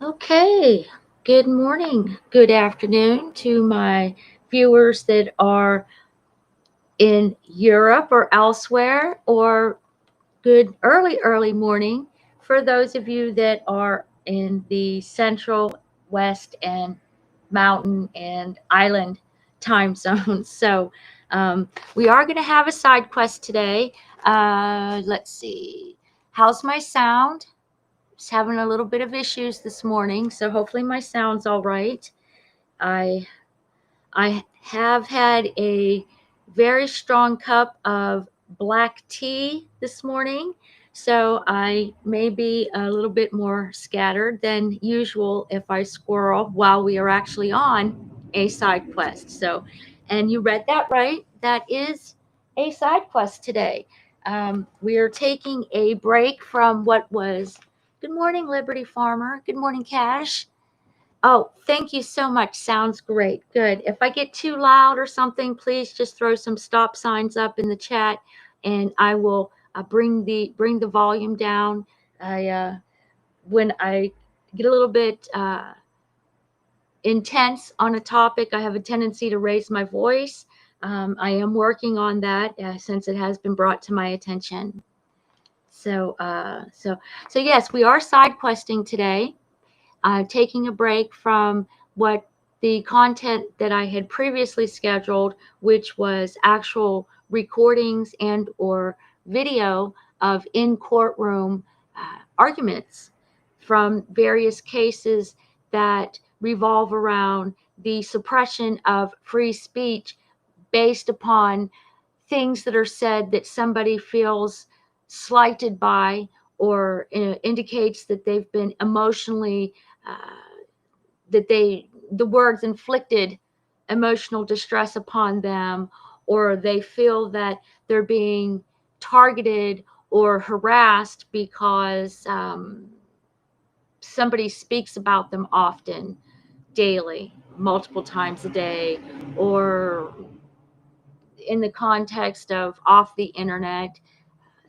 Okay, good morning, good afternoon to my viewers that are in Europe or elsewhere, or good early morning for those of you that are in the central, west, and mountain and island time zones. So, um, we are going to have a side quest today. Let's see. How's my sound? Just having a little bit of issues this morning, so hopefully my sound's all right. I I have had a very strong cup of black tea this morning, so I may be a little bit more scattered than usual if I squirrel while we are actually on a side quest. So, and you read that right. That is a side quest today. We are taking a break from what was. Good morning, Liberty Farmer. Good morning, Cash. Oh, thank you so much. Sounds great. Good. If I get too loud or something, please just throw some stop signs up in the chat, and I will bring the volume down. I When I get a little bit intense on a topic, I have a tendency to raise my voice. I am working on that since it has been brought to my attention. So, uh, so, so yes, we are side questing today, taking a break from what the content that I had previously scheduled, which was actual recordings and or video of in courtroom arguments from various cases that revolve around the suppression of free speech based upon things that are said that somebody feels slighted by, or indicates that they've been emotionally that the words inflicted emotional distress upon them, or they feel that they're being targeted or harassed because somebody speaks about them often, daily, multiple times a day, or in the context of off the internet,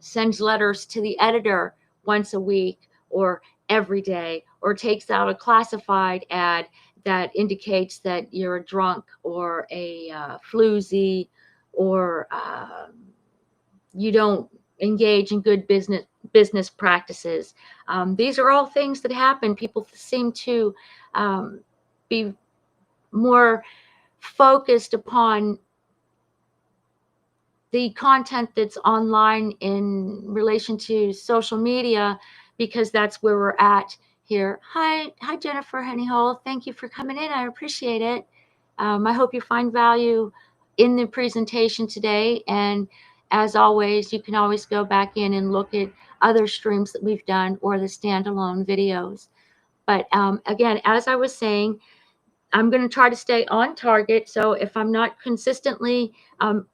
sends letters to the editor once a week or every day, or takes out a classified ad that indicates that you're a drunk or a floozy, or you don't engage in good business practices. These are all things that happen. People seem to um, be more focused upon the content that's online in relation to social media, because that's where we're at here. Hi, Jennifer Hennyhole. Thank you for coming in. I appreciate it. I hope you find value in the presentation today. And as always, you can always go back in and look at other streams that we've done or the standalone videos. But again, as I was saying, I'm going to try to stay on target. So if I'm not consistently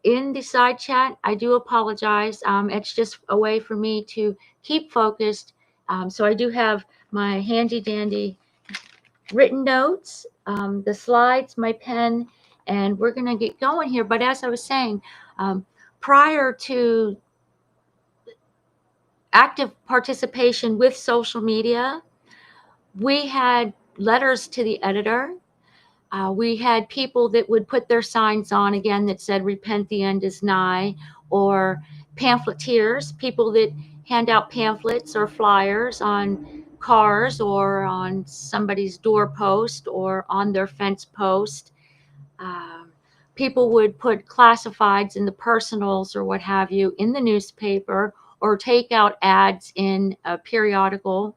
in the side chat, I do apologize. It's just a way for me to keep focused. So I do have my handy dandy written notes, the slides, my pen, and we're going to get going here. But as I was saying, prior to active participation with social media, we had letters to the editor. We had people that would put their signs on again that said, "Repent, the end is nigh," or pamphleteers, people that hand out pamphlets or flyers on cars or on somebody's doorpost or on their fence post. Um, People would put classifieds in the personals or what have you in the newspaper, or take out ads in a periodical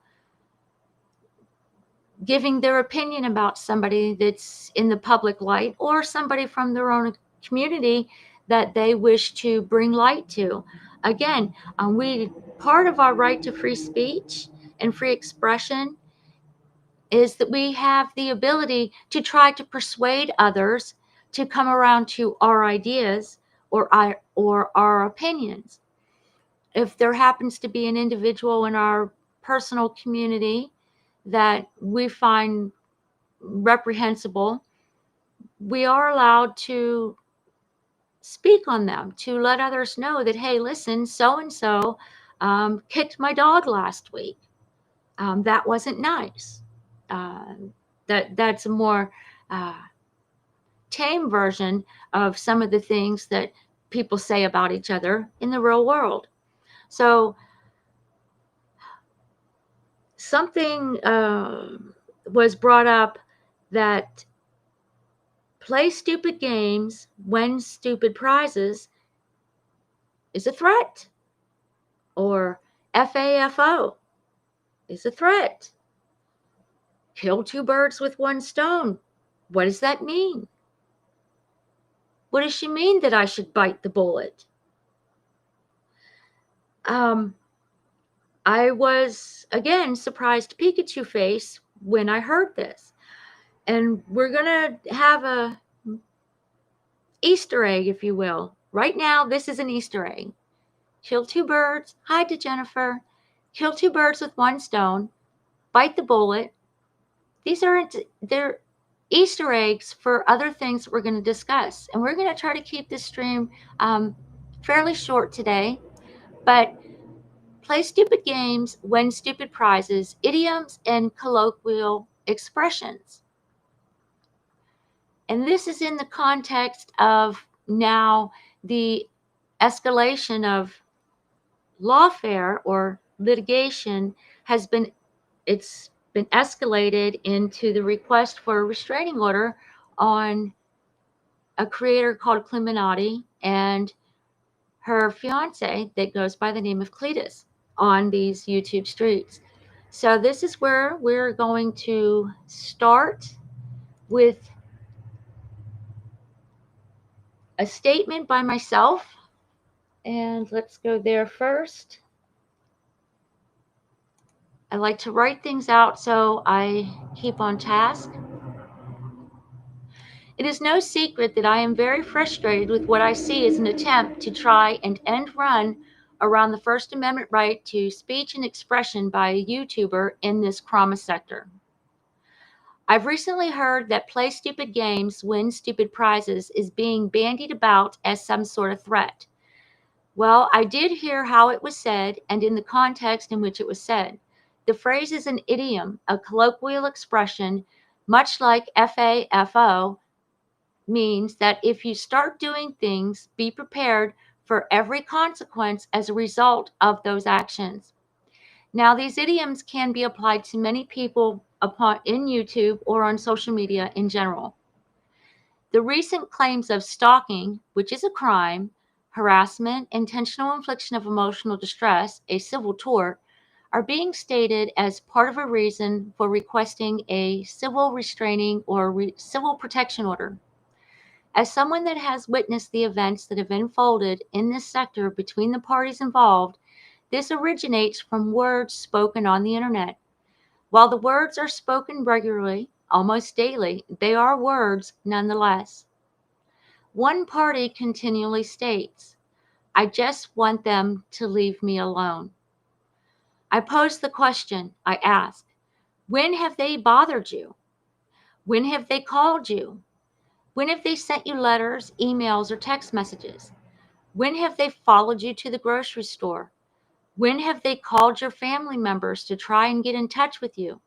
giving their opinion about somebody that's in the public light, or somebody from their own community that they wish to bring light to. Again, we part of our right to free speech and free expression is that we have the ability to try to persuade others to come around to our ideas or our opinions. If there happens to be an individual in our personal community that we find reprehensible, we are allowed to speak on them, to let others know that, hey, listen, so and so kicked my dog last week. That wasn't nice. Uh, that's a more tame version of some of the things that people say about each other in the real world. So something was brought up that play stupid games, win stupid prizes is a threat, or FAFO is a threat. Kill two birds with one stone. What does that mean? What does she mean that I should bite the bullet? I was, again, surprised Pikachu face when I heard this. And we're going to have a Easter egg, if you will. Right now, this is an Easter egg. Kill two birds. Hi to Jennifer. Kill two birds with one stone. Bite the bullet. They're Easter eggs for other things that we're going to discuss. And we're going to try to keep this stream fairly short today. But play stupid games, win stupid prizes, idioms, and colloquial expressions. And this is in the context of now the escalation of lawfare or litigation it's been escalated into the request for a restraining order on a creator called Clueminati and her fiance that goes by the name of Cletus on these YouTube streets. So this is where we're going to start with a statement by myself. And let's go there first. I like to write things out so I keep on task. It is no secret that I am very frustrated with what I see as an attempt to try and end run around the First Amendment right to speech and expression by a YouTuber in this trauma sector. I've recently heard that play stupid games, win stupid prizes is being bandied about as some sort of threat. Well, I did hear how it was said and in the context in which it was said. The phrase is an idiom, a colloquial expression, much like FAFO, means that if you start doing things, be prepared for every consequence as a result of those actions. Now, these idioms can be applied to many people in YouTube or on social media in general. The recent claims of stalking, which is a crime, harassment, intentional infliction of emotional distress, a civil tort, are being stated as part of a reason for requesting a civil restraining or civil protection order. As someone that has witnessed the events that have unfolded in this sector between the parties involved, this originates from words spoken on the internet. While the words are spoken regularly, almost daily, they are words nonetheless. One party continually states, I just want them to leave me alone. I pose the question, I ask, when have they bothered you? When have they called you? When have they sent you letters, emails, or text messages? When have they followed you to the grocery store? When have they called your family members to try and get in touch with you?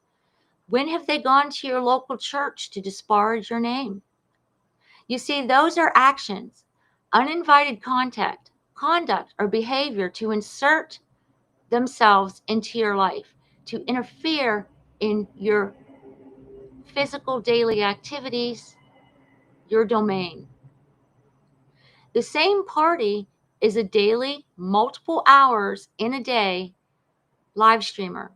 When have they gone to your local church to disparage your name? You see, those are actions, uninvited conduct, or behavior to insert themselves into your life, to interfere in your physical daily activities, your domain. The same party is a daily, multiple hours in a day live streamer.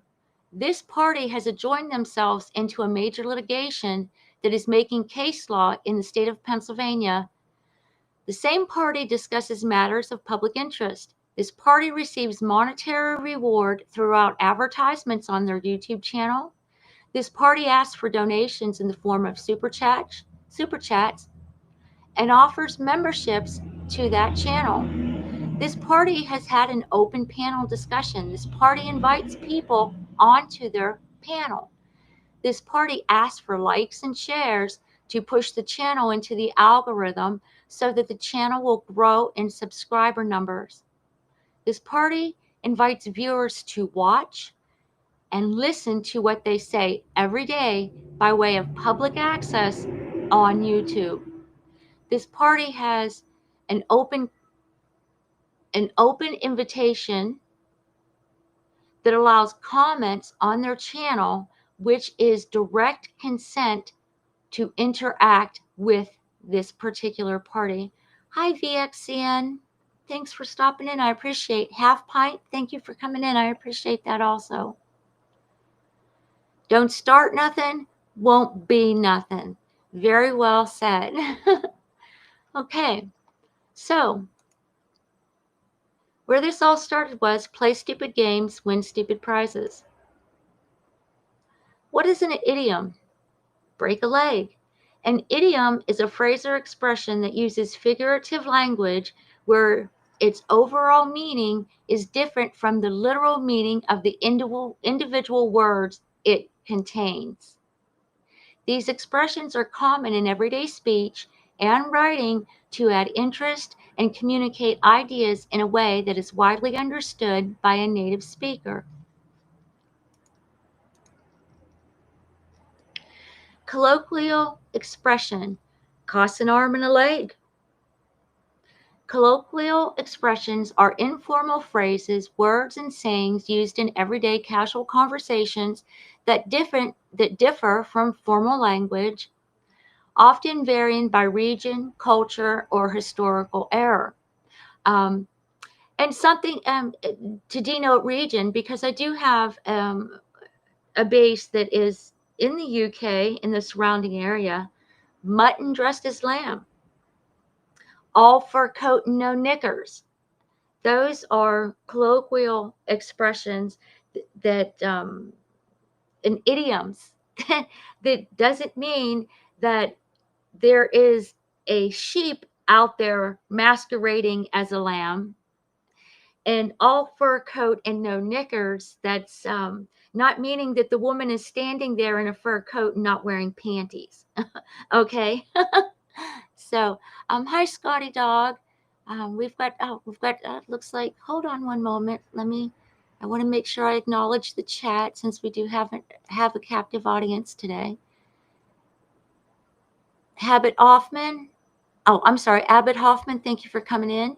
This party has adjoined themselves into a major litigation that is making case law in the state of Pennsylvania. The same party discusses matters of public interest. This party receives monetary reward throughout advertisements on their YouTube channel. This party asks for donations in the form of super chats, and offers memberships to that channel. This party has had an open panel discussion. This party invites people onto their panel. This party asks for likes and shares to push the channel into the algorithm so that the channel will grow in subscriber numbers. This party invites viewers to watch, and listen to what they say every day by way of public access on YouTube. This party has an open invitation that allows comments on their channel, which is direct consent to interact with this particular party. Hi, VXCN. Thanks for stopping in. I appreciate Half Pint. Thank you for coming in. I appreciate that also. Don't start nothing, won't be nothing. Very well said. Okay, so where this all started was play stupid games, win stupid prizes. What is an idiom? Break a leg. An idiom is a phrase or expression that uses figurative language where its overall meaning is different from the literal meaning of the individual words it contains. These expressions are common in everyday speech and writing to add interest and communicate ideas in a way that is widely understood by a native speaker. Colloquial expression costs an arm and a leg. Colloquial expressions are informal phrases, words, and sayings used in everyday casual conversations that differ from formal language, often varying by region, culture, or historical era. Um, and something to denote region, because I do have a base that is in the UK, in the surrounding area, mutton dressed as lamb, all fur coat and no knickers. Those are colloquial expressions that and idioms that doesn't mean that there is a sheep out there masquerading as a lamb. And all fur coat and no knickers, that's not meaning that the woman is standing there in a fur coat and not wearing panties. Okay. So, hi, Scotty Dog. Looks like, hold on one moment. I want to make sure I acknowledge the chat since we do have a captive audience today. Abbott Hoffman. Oh, I'm sorry, Abbott Hoffman. Thank you for coming in.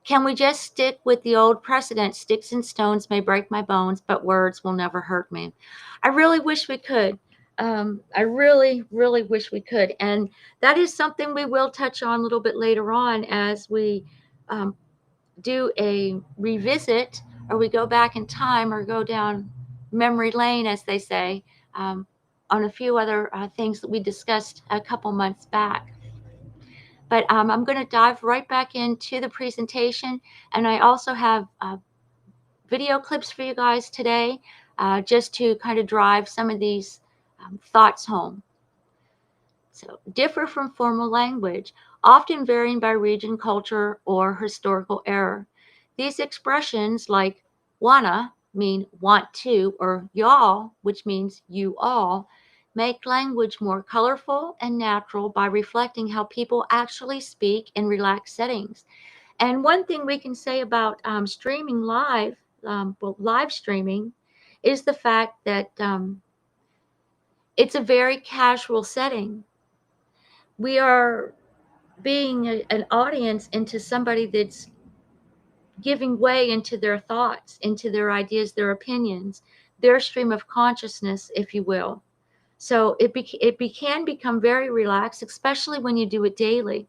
Can we just stick with the old precedent? Sticks and stones may break my bones, but words will never hurt me. I really wish we could. I really, really wish we could. And that is something we will touch on a little bit later on as we do a revisit, or we go back in time or go down memory lane, as they say, on a few other things that we discussed a couple months back. But I'm going to dive right back into the presentation, and I also have video clips for you guys today, just to kind of drive some of these thoughts home. So, differ from formal language, often varying by region, culture, or historical era. These expressions, like wanna, mean want to, or y'all, which means you all, make language more colorful and natural by reflecting how people actually speak in relaxed settings. And one thing we can say about streaming live, live streaming, is the fact that it's a very casual setting. We are being an audience into somebody that's giving way into their thoughts, into their ideas, their opinions, their stream of consciousness, if you will. So it can become very relaxed, especially when you do it daily.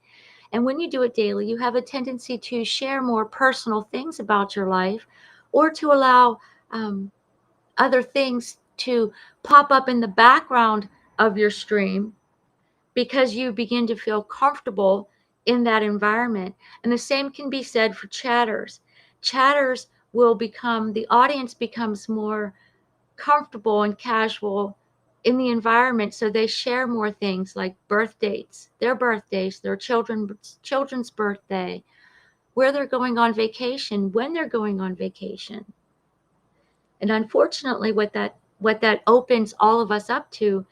And when you do it daily, you have a tendency to share more personal things about your life, or to allow other things to pop up in the background of your stream, because you begin to feel comfortable in that environment. And the same can be said for chatters. Chatters the audience becomes more comfortable and casual in the environment, so they share more things like birthdates, their children's birthday, where they're going on vacation, when they're going on vacation. And unfortunately, what that opens all of us up to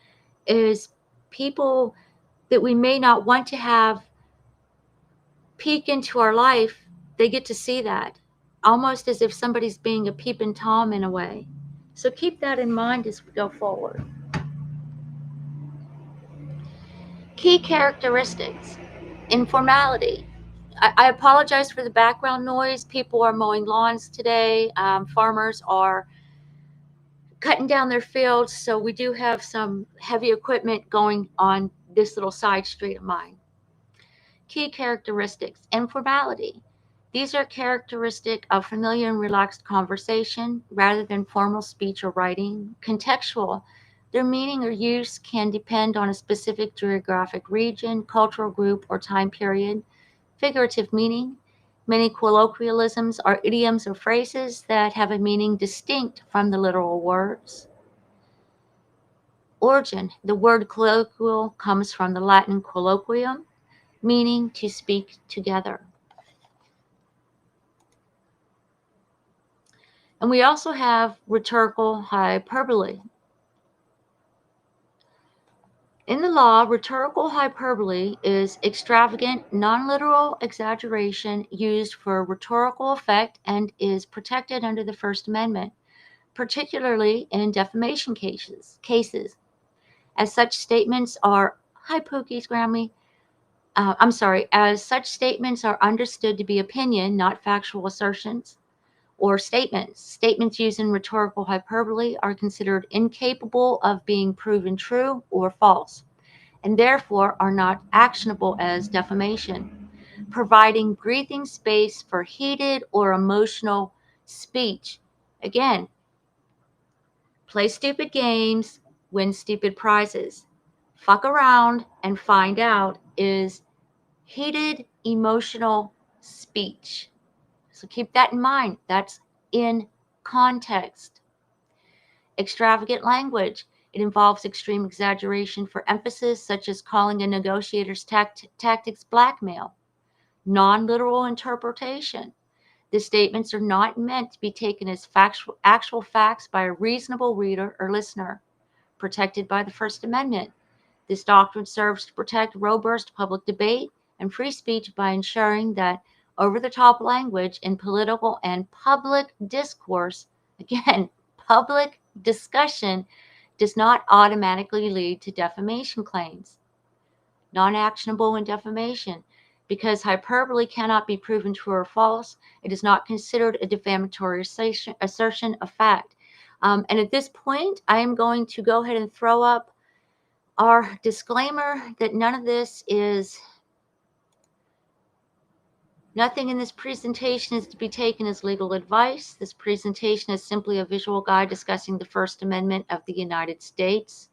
is people that we may not want to have peek into our life. They get to see that, almost as if somebody's being a peeping Tom in a way. So keep that in mind as we go forward. Key characteristics. Informality. I apologize for the background noise. People are mowing lawns today. Farmers are cutting down their fields, so we do have some heavy equipment going on this little side street of mine. Key characteristics. Informality. These are characteristic of familiar and relaxed conversation rather than formal speech or writing. Contextual. Their meaning or use can depend on a specific geographic region, cultural group, or time period. Figurative meaning. Many colloquialisms are idioms or phrases that have a meaning distinct from the literal words. Origin. The word colloquial comes from the Latin colloquium, meaning to speak together. And we also have rhetorical hyperbole. In the law, rhetorical hyperbole is extravagant, non-literal exaggeration used for rhetorical effect and is protected under the First Amendment, particularly in defamation cases. As such statements are, hi Pookie's Grammy, as such statements are understood to be opinion, not factual assertions or statements. Statements used in rhetorical hyperbole are considered incapable of being proven true or false, and therefore are not actionable as defamation, providing breathing space for heated or emotional speech. Again, play stupid games, win stupid prizes. Fuck around and find out is heated emotional speech. So keep that in mind. That's in context. Extravagant language. It involves extreme exaggeration for emphasis, such as calling a negotiator's tactics blackmail. Non-literal interpretation. The statements are not meant to be taken as actual facts by a reasonable reader or listener, protected by the First Amendment. This doctrine serves to protect robust public debate and free speech by ensuring that over-the-top language in political and public discourse, again, public discussion, does not automatically lead to defamation claims. Non-actionable in defamation. Because hyperbole cannot be proven true or false, it is not considered a defamatory assertion of fact. And at this point, I am going to go ahead and throw up our disclaimer that nothing in this presentation is to be taken as legal advice. This presentation is simply a visual guide discussing the First Amendment of the United States.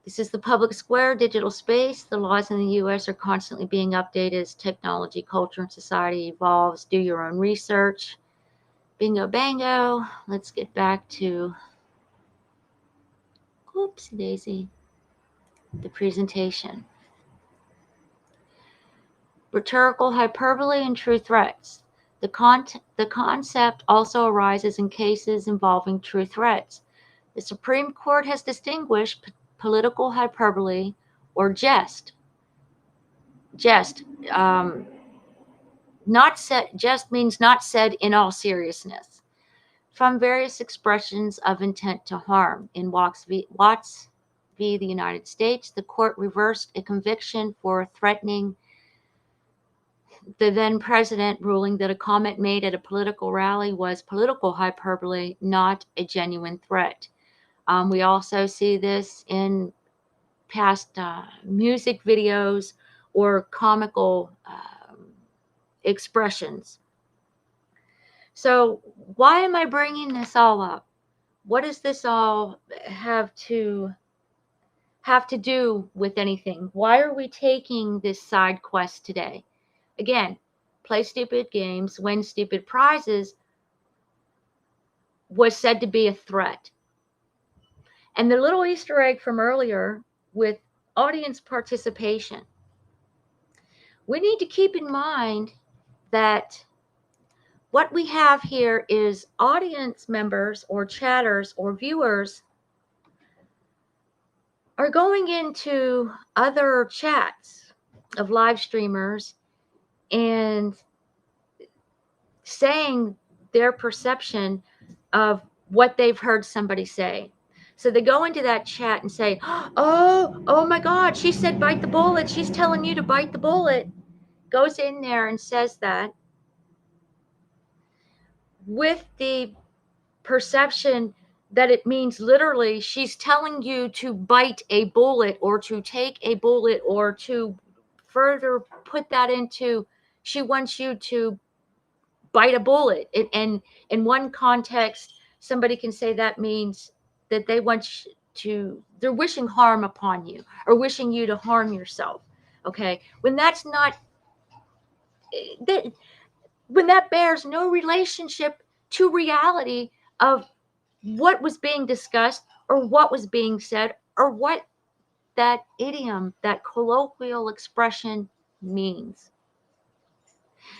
This is the public square, digital space. The laws in the U.S. are constantly being updated as technology, culture, and society evolves. Do your own research. Bingo bango. Let's get back to, whoopsie daisy, the presentation. Rhetorical hyperbole and true threats. The concept also arises in cases involving true threats. The Supreme Court has distinguished political hyperbole or jest. Jest means not said in all seriousness, from various expressions of intent to harm. In Watts v. the United States, the court reversed a conviction for threatening the then president, ruling that a comment made at a political rally was political hyperbole, not a genuine threat. We also see this in past music videos or comical expressions. So why am I bringing this all up? What does this all have to do with anything? Why are we taking this side quest today? Again, play stupid games, win stupid prizes was said to be a threat. And the little Easter egg from earlier with audience participation. We need to keep in mind that what we have here is audience members or chatters or viewers are going into other chats of live streamers and saying their perception of what they've heard somebody say. So they go into that chat and say, oh my God, she said bite the bullet. She's telling you to bite the bullet. Goes in there and says that with the perception that it means literally she's telling you to bite a bullet or to take a bullet, or to further put that into, she wants you to bite a bullet. And in one context, somebody can say that means that they want to, they're wishing harm upon you or wishing you to harm yourself. Okay, when that's not that, when that bears no relationship to reality of what was being discussed or what was being said or what that idiom, that colloquial expression means.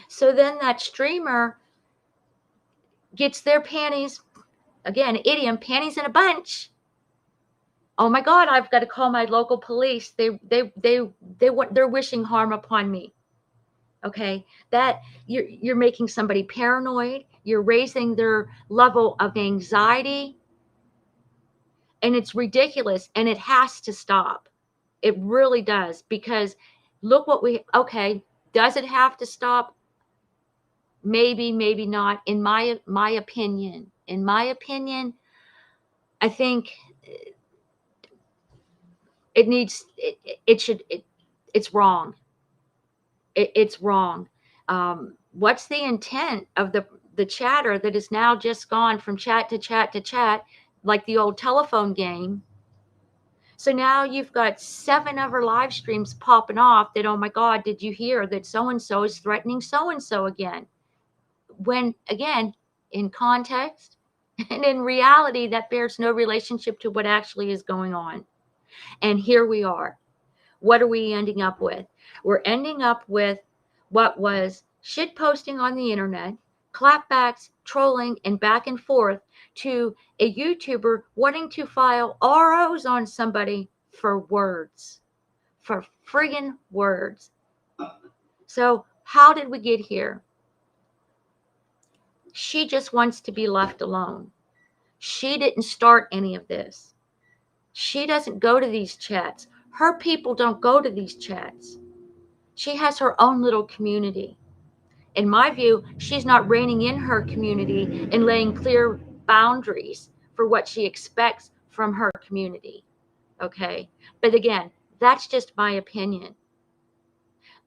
So then that streamer gets their panties, again, idiom, panties in a bunch. Oh my God, I've got to call my local police. They're wishing harm upon me. Okay, that you're making somebody paranoid. You're raising their level of anxiety, and it's ridiculous, and it has to stop. It really does, because look what okay, does it have to stop? Maybe, maybe not. In my opinion, I think it needs, it's wrong. It's wrong. What's the intent of the chatter that is now just gone from chat to chat to chat, like the old telephone game? So now you've got 7 other live streams popping off that, oh my God, did you hear that so-and-so is threatening so-and-so again? When, again, in context and in reality, that bears no relationship to what actually is going on. And here we are. What are we ending up with? We're ending up with what was shit posting on the internet, clapbacks, trolling, and back and forth, to a YouTuber wanting to file ROs on somebody for words, for friggin' words. So how did we get here? She just wants to be left alone. She didn't start any of this. She doesn't go to these chats. Her people don't go to these chats. She has her own little community. In my view, she's not reining in her community and laying clear boundaries for what she expects from her community. Okay? But again, that's just my opinion.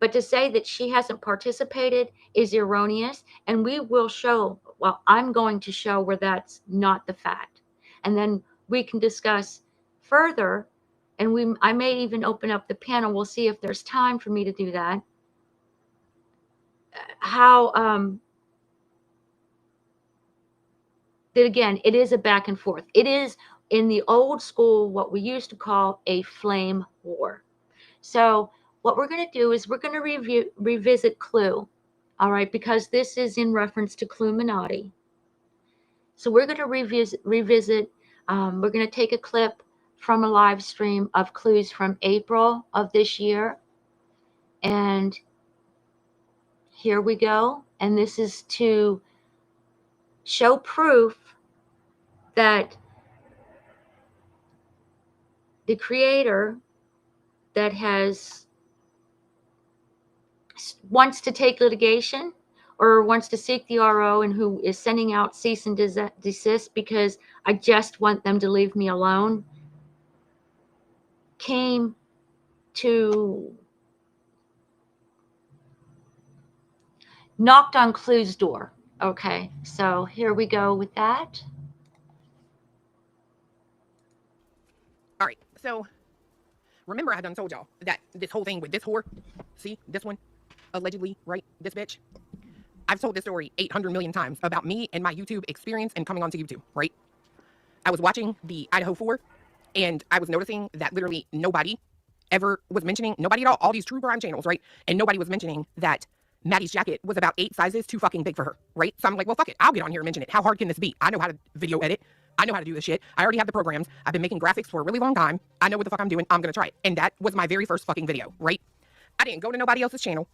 But to say that she hasn't participated is erroneous, and we will show, well, I'm going to show where that's not the fact. And then we can discuss further, and I may even open up the panel. We'll see if there's time for me to do that. How that, again, it is a back and forth. It is, in the old school, what we used to call a flame war. So what we're going to do is we're going to revisit Clue, all right, because this is in reference to Clueminati. So we're going to revisit we're going to take a clip from a live stream of Clues from April of this year. And here we go. And this is to show proof that the creator that wants to take litigation or wants to seek the RO, and who is sending out cease and desist because I just want them to leave me alone, came to knocked on Clue's door. Okay, so here we go with that. All right, so remember I done told y'all that this whole thing with this whore, see, this one, allegedly, right, this bitch, I've told this story 800 million times about me and my YouTube experience and coming onto YouTube, right? I was watching the Idaho 4, and I was noticing that literally nobody ever was mentioning, nobody at all these true crime channels, right? And nobody was mentioning that Maddie's jacket was about 8 sizes too fucking big for her, right? So I'm like, well, fuck it. I'll get on here and mention it. How hard can this be? I know how to video edit. I know how to do this shit. I already have the programs. I've been making graphics for a really long time. I know what the fuck I'm doing. I'm going to try it. And that was my very first fucking video, right? I didn't go to nobody else's channel.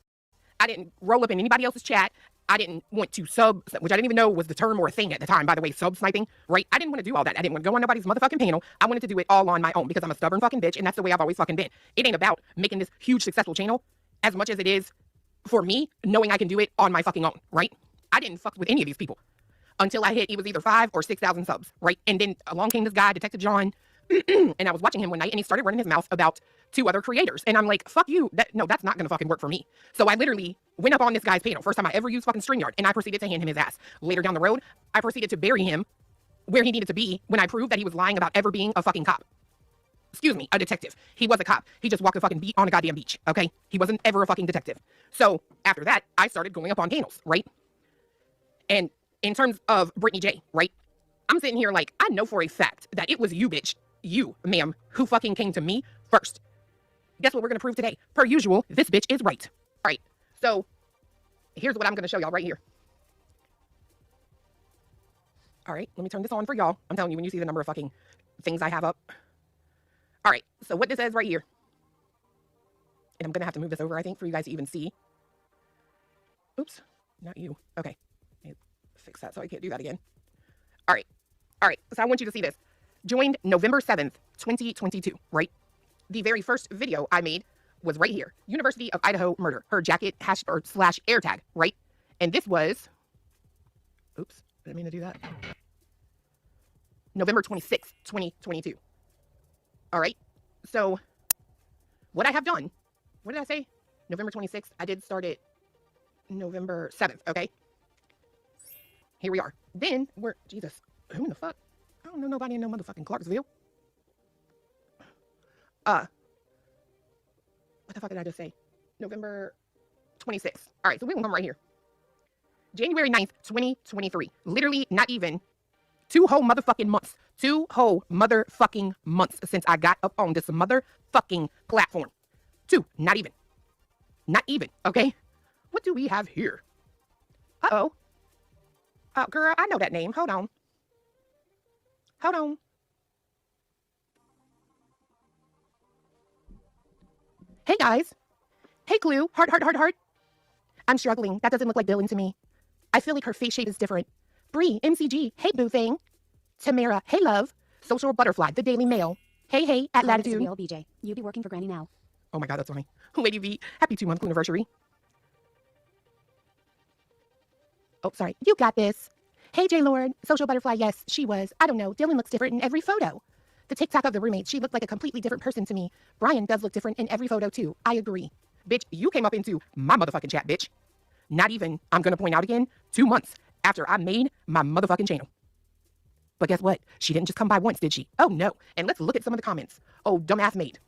I didn't roll up in anybody else's chat. I didn't want to sub, which I didn't even know was the term or a thing at the time, by the way, sub sniping, right? I didn't want to do all that. I didn't want to go on nobody's motherfucking panel. I wanted to do it all on my own because I'm a stubborn fucking bitch, and that's the way I've always fucking been. It ain't about making this huge successful channel as much as it is for me knowing I can do it on my fucking own, right? I didn't fuck with any of these people until I hit, it was either 5 or 6,000 subs, right? And then along came this guy, Detective John, and I was watching him one night and he started running his mouth about 2 other creators. And I'm like, fuck you. No, that's not going to fucking work for me. So I literally went up on this guy's panel. First time I ever used fucking StreamYard. And I proceeded to hand him his ass. Later down the road, I proceeded to bury him where he needed to be when I proved that he was lying about ever being a fucking cop. Excuse me, a detective. He was a cop. He just walked a fucking beat on a goddamn beach, okay? He wasn't ever a fucking detective. So after that, I started going up on panels, right? And in terms of Brittany J, right? I'm sitting here like, I know for a fact that it was you, bitch, you, ma'am, who fucking came to me first. Guess what we're going to prove today? Per usual, this bitch is right. All right, so here's what I'm going to show y'all right here. All right, let me turn this on for y'all. I'm telling you, when you see the number of fucking things I have up. All right, so what this says right here. And I'm going to have to move this over, I think, for you guys to even see. Oops, not you. Okay, fix that so I can't do that again. All right, so I want you to see this. Joined November 7th, 2022, right? The very first video I made was right here. University of Idaho murder. Her jacket / air tag, right? And this was, oops, didn't mean to do that. November 26th, 2022. All right. So what I have done, what did I say? November 26th. I did start it November 7th. Okay. Here we are. Then we're, Jesus, who in the fuck? I don't know nobody in no motherfucking Clarksville. What the fuck did I just say? November 26th. All right, so we're gonna come right here. January 9th, 2023. Literally not even 2 whole motherfucking months. 2 whole motherfucking months since I got up on this motherfucking platform. 2, not even. Not even, okay? What do we have here? Uh-oh. Oh, girl, I know that name. Hold on. Hold on. Hey, guys. Hey, Clue. Heart. I'm struggling. That doesn't look like Dylan to me. I feel like her face shape is different. Bree, MCG. Hey, boo thing. Tamara. Hey, love. Social Butterfly, The Daily Mail. Hey, at Latitude. Real BJ. You be working for Granny now. Oh my God, that's funny. Lady V, happy 2-month anniversary. Oh, sorry. You got this. Hey, J Lord. Social Butterfly, yes, she was. I don't know. Dylan looks different in every photo. The TikTok of the roommate, she looked like a completely different person to me. Brian does look different in every photo, too. I agree. Bitch, you came up into my motherfucking chat, bitch. Not even, I'm going to point out again, 2 months after I made my motherfucking channel. But guess what? She didn't just come by once, did she? Oh, no. And let's look at some of the comments. Oh, dumbass maid.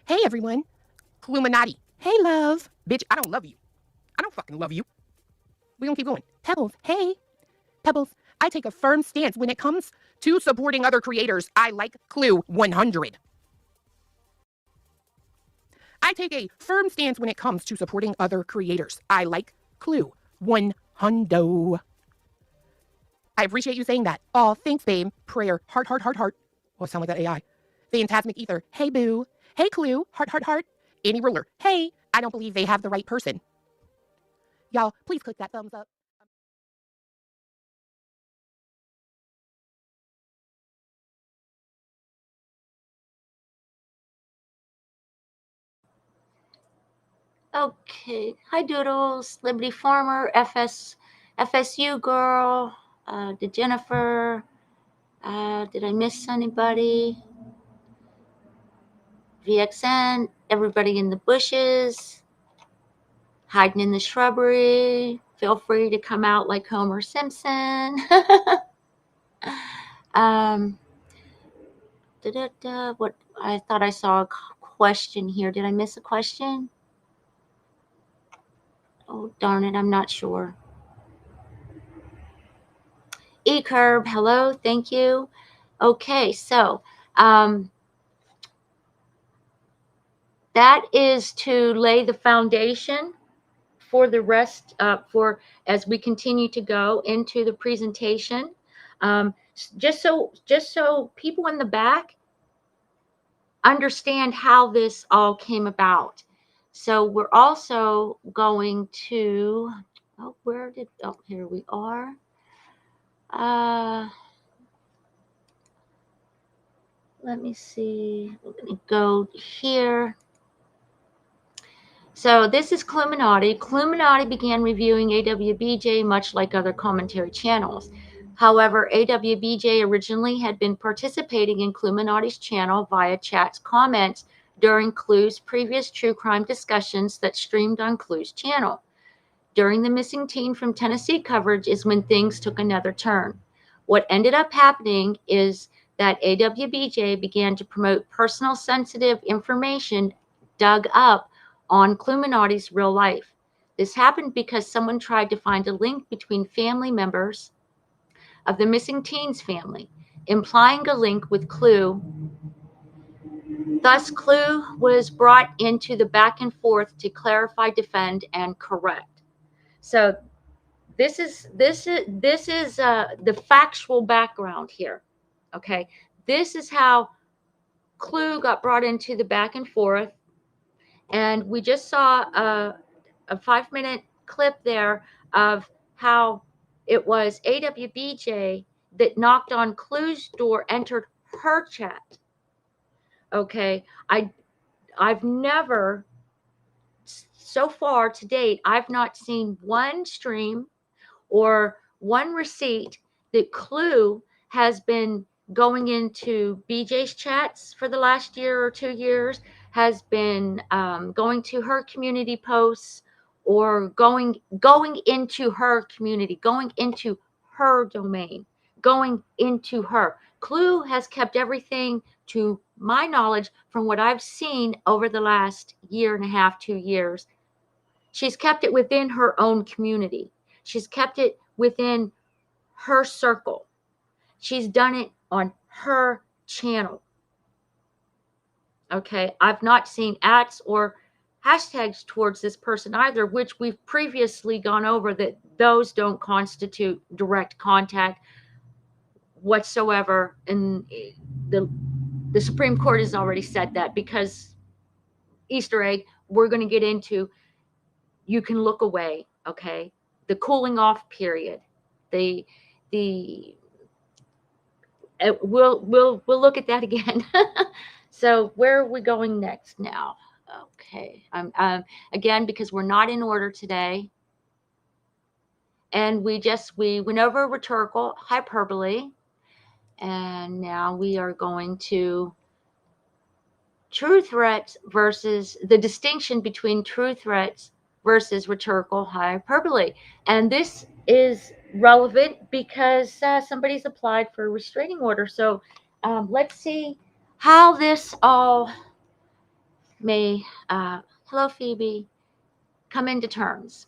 Hey, everyone. Clueminati. Hey, love. Bitch, I don't love you. I don't fucking love you. We gonna keep going. Pebbles. Hey. Pebbles. I take a firm stance when it comes to supporting other creators. I like Clue 100. I take a firm stance when it comes to supporting other creators. I like Clue 100. I appreciate you saying that. Oh, thanks, babe. Prayer. Heart. Oh, I sound like that AI. Phantasmic Ether. Hey, boo. Hey, Clue. Heart. Any ruler. Hey, I don't believe they have the right person. Y'all, please click that thumbs up. Okay. Hi, Doodles. Liberty Farmer, FSU girl, the Jennifer. Did I miss anybody? VXN, everybody in the bushes, hiding in the shrubbery. Feel free to come out like Homer Simpson. What? I thought I saw a question here. Did I miss a question? Oh, darn it. I'm not sure. eCurb, hello. Thank you. Okay, so that is to lay the foundation for the rest, for as we continue to go into the presentation. Just so people in the back understand how this all came about. So we're also going to, here we are. Let me see. Let me go here. So this is Clueminati. Clueminati began reviewing AWBJ much like other commentary channels. However, AWBJ originally had been participating in Clueminati's channel via chats comments during Clue's previous true crime discussions that streamed on Clue's channel. During the missing teen from Tennessee coverage is when things took another turn. What ended up happening is that AWBJ began to promote personal sensitive information dug up on Clueminati's real life. This happened because someone tried to find a link between family members of the missing teen's family, implying a link with Clue. Thus, Clue was brought into the back and forth to clarify, defend, and correct. So this is the factual background here. Okay, this is how Clue got brought into the back and forth, and we just saw a 5-minute clip there of how it was AWBJ that knocked on Clue's door, entered her chat. Okay, I've never, so far to date, I've not seen one stream or one receipt that Clue has been going into BJ's chats for the last year or 2 years, has been going to her community posts, or going into her community, going into her domain, going into her. Clue has kept everything, to my knowledge, from what I've seen over the last year and a half, 2 years. She's kept it within her own community. She's kept it within her circle. She's done it on her channel. Okay, I've not seen ats or hashtags towards this person either, which we've previously gone over, that those don't constitute direct contact whatsoever. And the Supreme Court has already said that, because Easter egg, we're going to get into, you can look away. Okay, the cooling off period, the we'll look at that again. So where are we going next now? Okay, again, because we're not in order today, and we went over rhetorical hyperbole, and now we are going to true threats versus the distinction between true threats versus rhetorical hyperbole. And this is relevant because somebody's applied for a restraining order. So let's see how this all may, hello Phoebe, come into terms.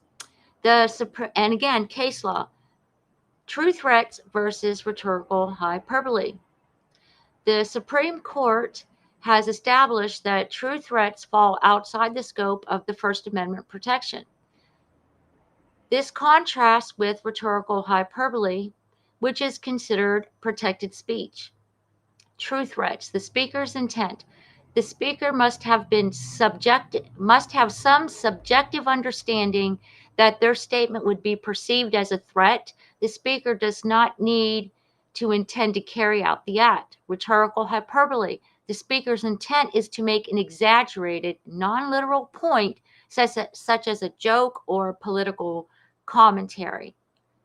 And again, case law, true threats versus rhetorical hyperbole. The Supreme Court has established that true threats fall outside the scope of the First Amendment protection. This contrasts with rhetorical hyperbole, which is considered protected speech. True threats, the speaker's intent. The speaker must have some subjective understanding that their statement would be perceived as a threat. The speaker does not need to intend to carry out the act. Rhetorical hyperbole. The speaker's intent is to make an exaggerated, non-literal point, such as a joke or political commentary.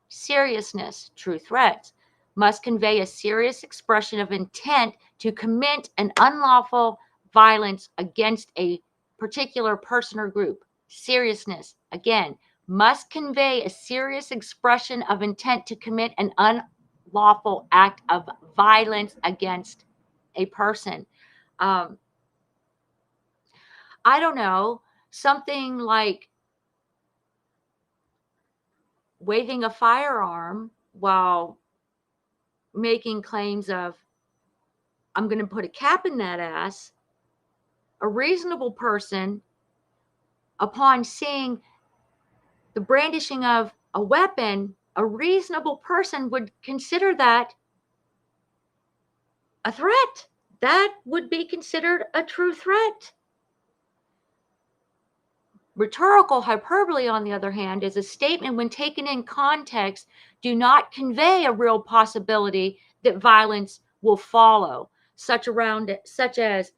Seriousness. True threats must convey a serious expression of intent to commit an unlawful violence against a particular person or group. Seriousness, again, must convey a serious expression of intent to commit an unlawful act of violence against a person. I don't know, something like waving a firearm while making claims of, I'm going to put a cap in that ass. A reasonable person, upon seeing the brandishing of a weapon, a reasonable person would consider that a threat. That would be considered a true threat. Rhetorical hyperbole, on the other hand, is a statement when taken in context do not convey a real possibility that violence will follow, such as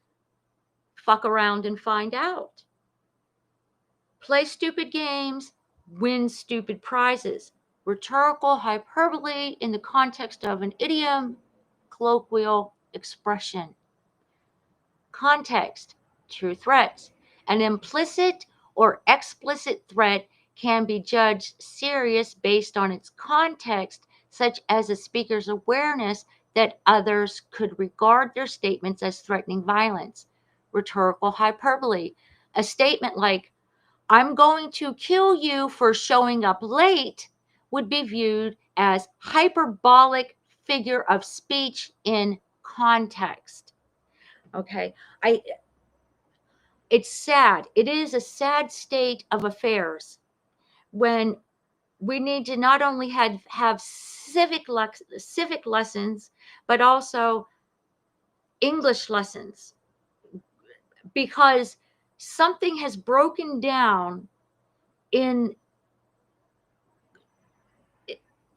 fuck around and find out. Play stupid games, win stupid prizes. Rhetorical hyperbole in the context of an idiom, colloquial expression. Context, true threats. An implicit or explicit threat can be judged serious based on its context, such as a speaker's awareness that others could regard their statements as threatening violence. Rhetorical hyperbole, a statement like, I'm going to kill you for showing up late, would be viewed as hyperbolic figure of speech in context. Okay. It's sad. It is a sad state of affairs when we need to not only have civic lessons, but also English lessons, because something has broken down in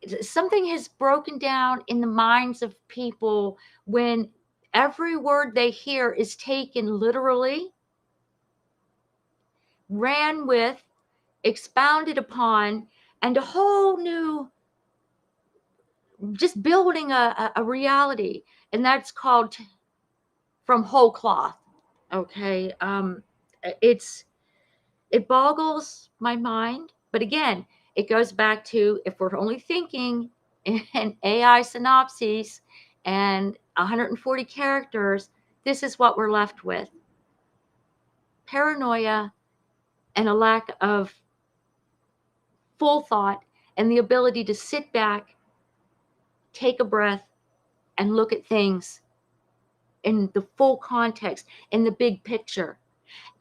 the minds of people when every word they hear is taken literally, ran with, expounded upon, and a whole new, just building a reality. And that's called from whole cloth. Okay. It boggles my mind. But again, it goes back to, if we're only thinking in AI synopses and 140 characters, this is what we're left with. Paranoia and a lack of full thought and the ability to sit back, take a breath, and look at things in the full context, in the big picture.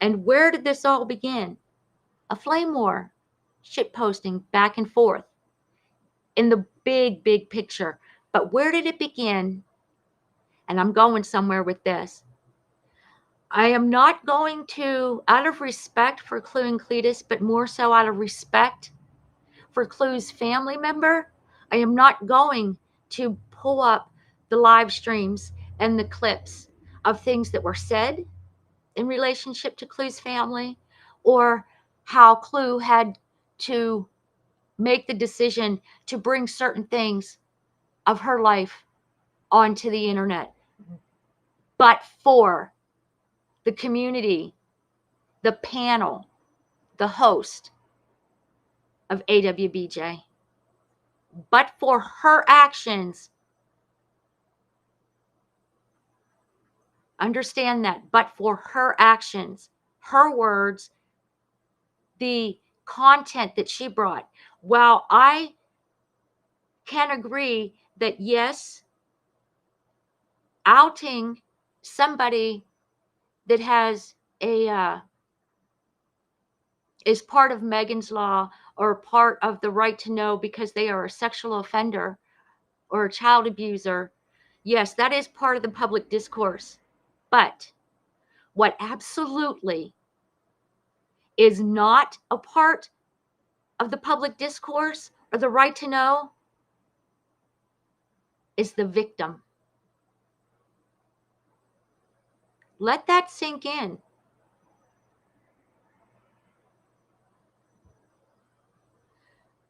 And where did this all begin? A flame war, shit posting back and forth in the big picture. But where did it begin? And I'm going somewhere with this. I am not going to, out of respect for Clue and Cletus, but more so out of respect for Clue's family member, I am not going to pull up the live streams and the clips of things that were said in relationship to Clue's family, or how Clue had to make the decision to bring certain things of her life onto the internet. But for the community, the panel, the host of AWBJ, but for her actions, understand that, but for her actions, her words, the content that she brought, while I can agree that yes, outing somebody that has is part of Megan's Law or part of the right to know because they are a sexual offender or a child abuser, yes, that is part of the public discourse. But what absolutely is not a part of the public discourse or the right to know is the victim. Let that sink in.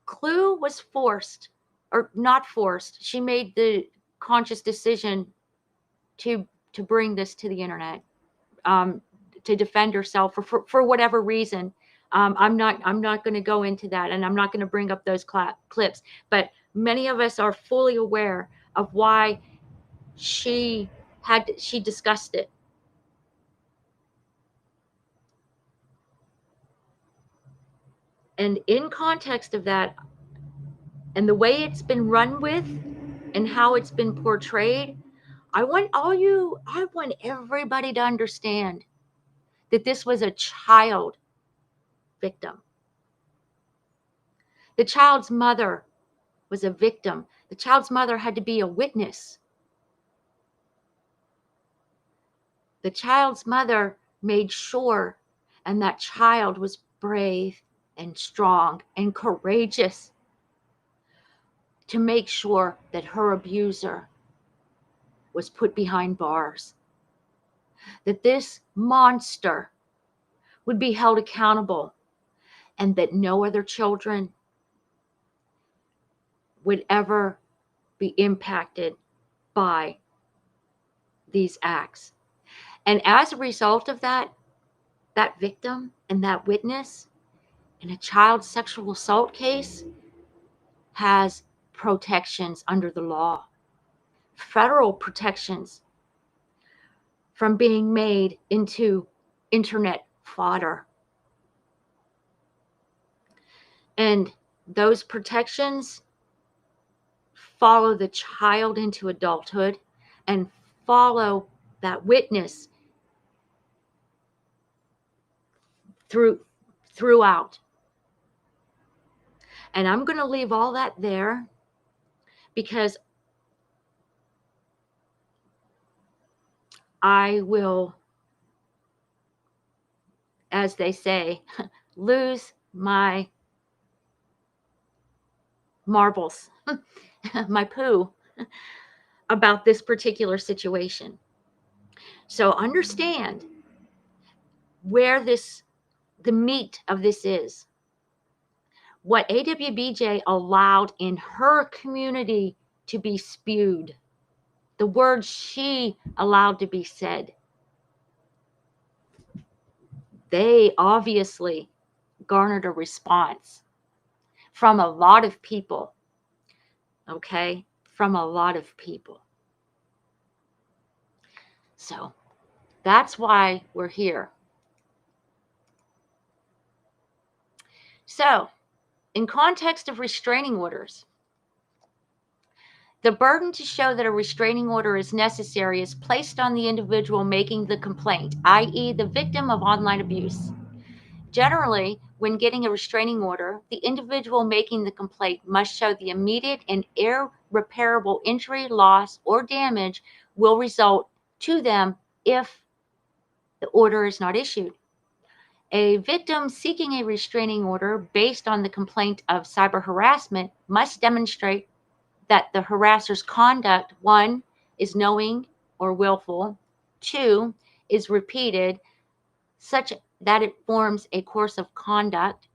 Clue was forced, or not forced. She made the conscious decision to bring this to the internet, to defend herself for whatever reason. I'm not going to go into that, and I'm not going to bring up those clips. But many of us are fully aware of why she discussed it. And in context of that, and the way it's been run with, and how it's been portrayed, I want everybody to understand that this was a child victim. The child's mother was a victim. The child's mother had to be a witness. The child's mother made sure, and that child was brave and strong and courageous to make sure that her abuser was put behind bars, that this monster would be held accountable, and that no other children would ever be impacted by these acts. And as a result of that, that victim and that witness in a child sexual assault case has protections under the law, federal protections from being made into internet fodder. And those protections follow the child into adulthood and follow that witness throughout. And I'm going to leave all that there because I will, as they say, lose my marbles, my poo about this particular situation. So understand where the meat of this is. What AWBJ allowed in her community to be spewed, the words she allowed to be said. They obviously garnered a response from a lot of people. Okay? From a lot of people. So that's why we're here. So, in context of restraining orders, the burden to show that a restraining order is necessary is placed on the individual making the complaint, i.e., the victim of online abuse. Generally, when getting a restraining order, the individual making the complaint must show the immediate and irreparable injury, loss, or damage will result to them if the order is not issued. A victim seeking a restraining order based on the complaint of cyber harassment must demonstrate that the harasser's conduct, 1, is knowing or willful, 2, is repeated, such that it forms a course of conduct,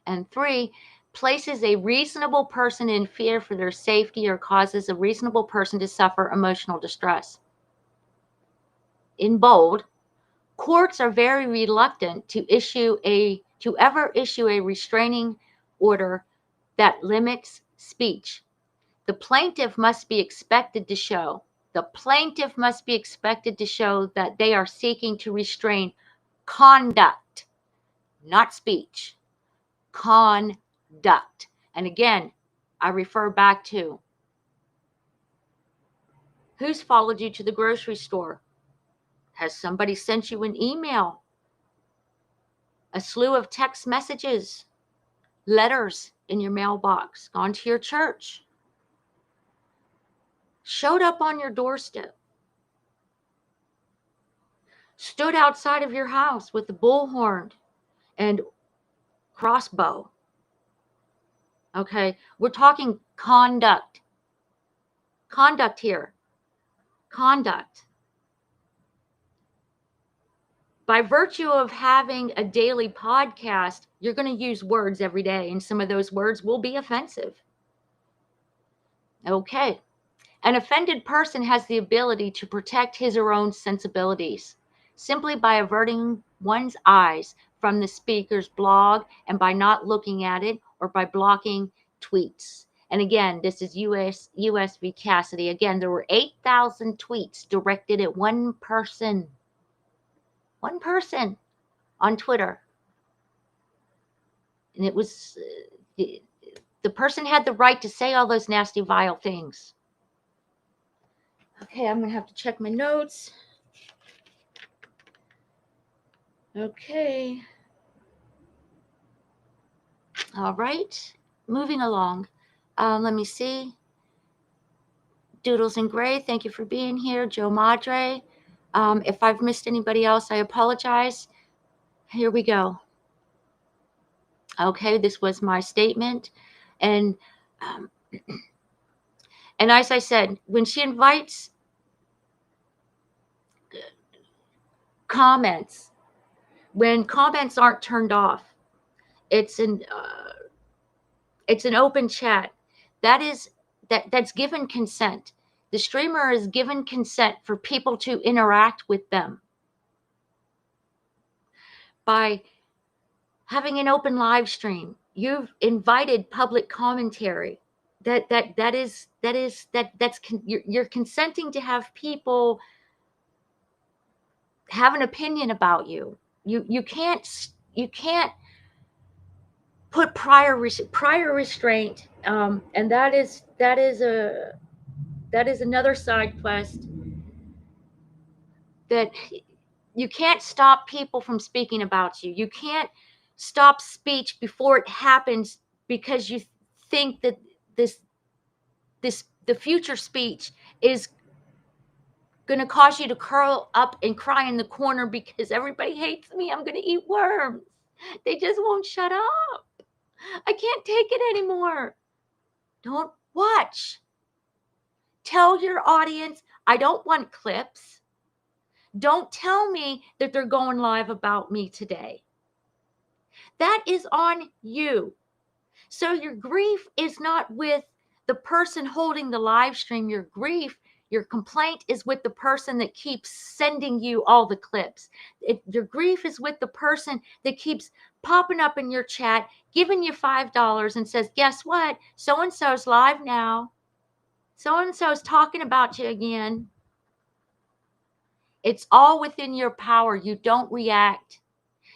and 3, places a reasonable person in fear for their safety or causes a reasonable person to suffer emotional distress. In bold, courts are very reluctant to ever issue a restraining order that limits speech. The plaintiff must be expected to show that they are seeking to restrain conduct, not speech. Conduct. And again, I refer back to who's followed you to the grocery store? Has somebody sent you an email? A slew of text messages, letters in your mailbox, gone to your church, showed up on your doorstep, stood outside of your house with a bullhorn and crossbow. Okay, we're talking conduct. Conduct here. Conduct. By virtue of having a daily podcast, you're going to use words every day, and some of those words will be offensive. Okay. An offended person has the ability to protect his or her own sensibilities simply by averting one's eyes from the speaker's blog and by not looking at it or by blocking tweets. And again, this is US v. Cassidy. Again, there were 8,000 tweets directed at one person on Twitter. And it was, the person had the right to say all those nasty, vile things. Okay, I'm going to have to check my notes. Okay. All right. Moving along. Let me see. Doodles in Gray, thank you for being here. Joe Madre. If I've missed anybody else, I apologize. Here we go. Okay, this was my statement. And um, and as I said, when she invites comments, when comments aren't turned off, it's an open chat. That's given consent. The streamer is given consent for people to interact with them by having an open live stream. You've invited public commentary. You're consenting to have people have an opinion about you. You can't put prior restraint, and that is another side quest, that you can't stop people from speaking about you. You can't stop speech before it happens, because you think that this the future speech is going to cause you to curl up and cry in the corner because everybody hates me. I'm going to eat worms. They just won't shut up. I can't take it anymore. Don't watch. Tell your audience, I don't want clips. Don't tell me that they're going live about me today. That is on you. So your grief is not with the person holding the live stream. Your grief, your complaint is with the person that keeps sending you all the clips. Your grief is with the person that keeps popping up in your chat, giving you $5 and says, guess what? So-and-so's live now. So-and-so's talking about you again. It's all within your power. You don't react.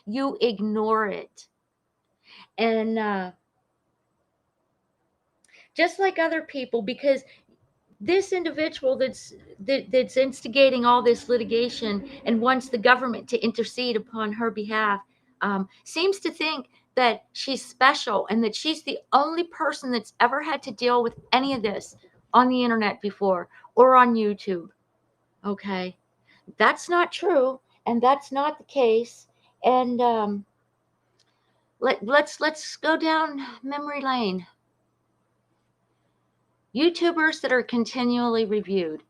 You ignore it. And just like other people, because this individual that's instigating all this litigation and wants the government to intercede upon her behalf, seems to think that she's special and that she's the only person that's ever had to deal with any of this on the internet before or on YouTube. Okay, that's not true, and that's not the case. And let's go down memory lane. YouTubers that are continually reviewed.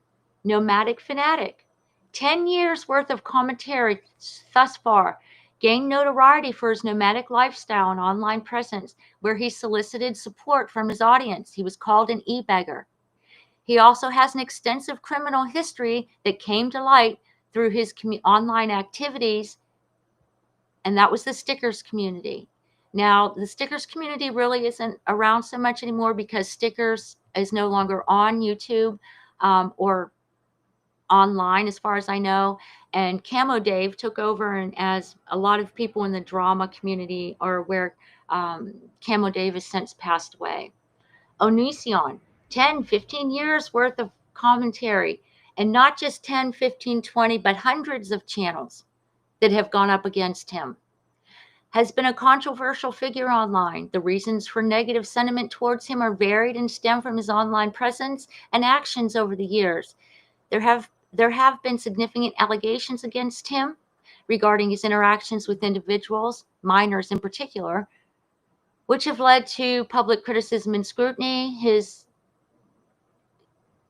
Nomadic Fanatic, 10 years worth of commentary thus far, gained notoriety for his nomadic lifestyle and online presence, where he solicited support from his audience. He was called an e-beggar. He also has an extensive criminal history that came to light through his online activities, and that was the stickers community. Now, the stickers community really isn't around so much anymore because stickers is no longer on YouTube or online, as far as I know. And Camo Dave took over, and as a lot of people in the drama community are aware, Camo Dave has since passed away. Onision, 10, 15 years worth of commentary, and not just 10, 15, 20, but hundreds of channels that have gone up against him. Has been a controversial figure online. The reasons for negative sentiment towards him are varied and stem from his online presence and actions over the years. There have been significant allegations against him regarding his interactions with individuals, minors in particular, which have led to public criticism and scrutiny.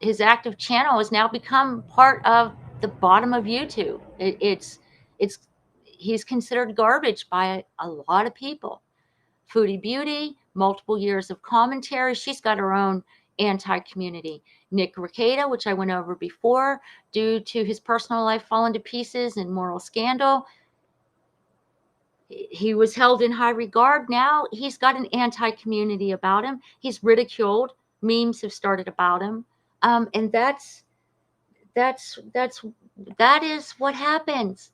His active channel has now become part of the bottom of YouTube. He's considered garbage by a lot of people. Foodie Beauty, multiple years of commentary. She's got her own anti-community. Nick Rekieta, which I went over before, due to his personal life falling to pieces and moral scandal. He was held in high regard. Now he's got an anti-community about him. He's ridiculed. Memes have started about him. And that is what happens.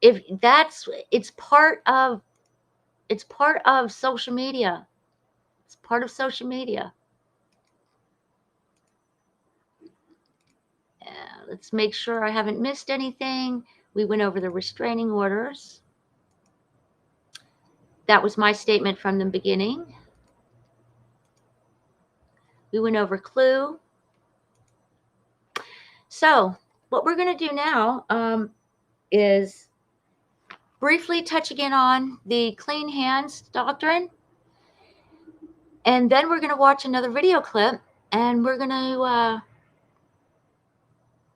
It's part of social media. It's part of social media. Let's make sure I haven't missed anything. We went over the restraining orders. That was my statement from the beginning. We went over Clue. So what we're going to do now is briefly touch again on the clean hands doctrine. And then we're going to watch another video clip, and we're going to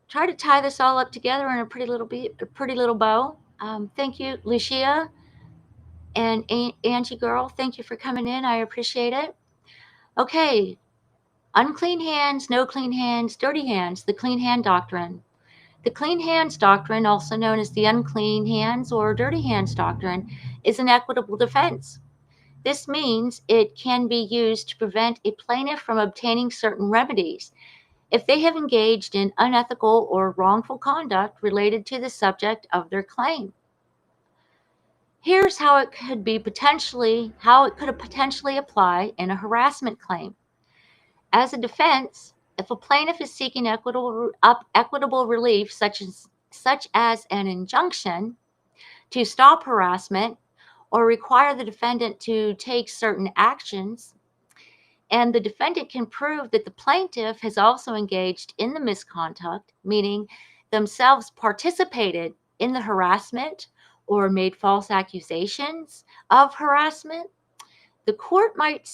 try to tie this all up together in a pretty little bow. Thank you, Lucia and Angie Girl. Thank you for coming in. I appreciate it. Okay, unclean hands, no clean hands, dirty hands, the clean hand doctrine. The clean hands doctrine, also known as the unclean hands or dirty hands doctrine, is an equitable defense. This means it can be used to prevent a plaintiff from obtaining certain remedies if they have engaged in unethical or wrongful conduct related to the subject of their claim. Here's how it could potentially apply in a harassment claim. As a defense, if a plaintiff is seeking equitable relief such as an injunction to stop harassment or require the defendant to take certain actions, and the defendant can prove that the plaintiff has also engaged in the misconduct, meaning themselves participated in the harassment or made false accusations of harassment, the court might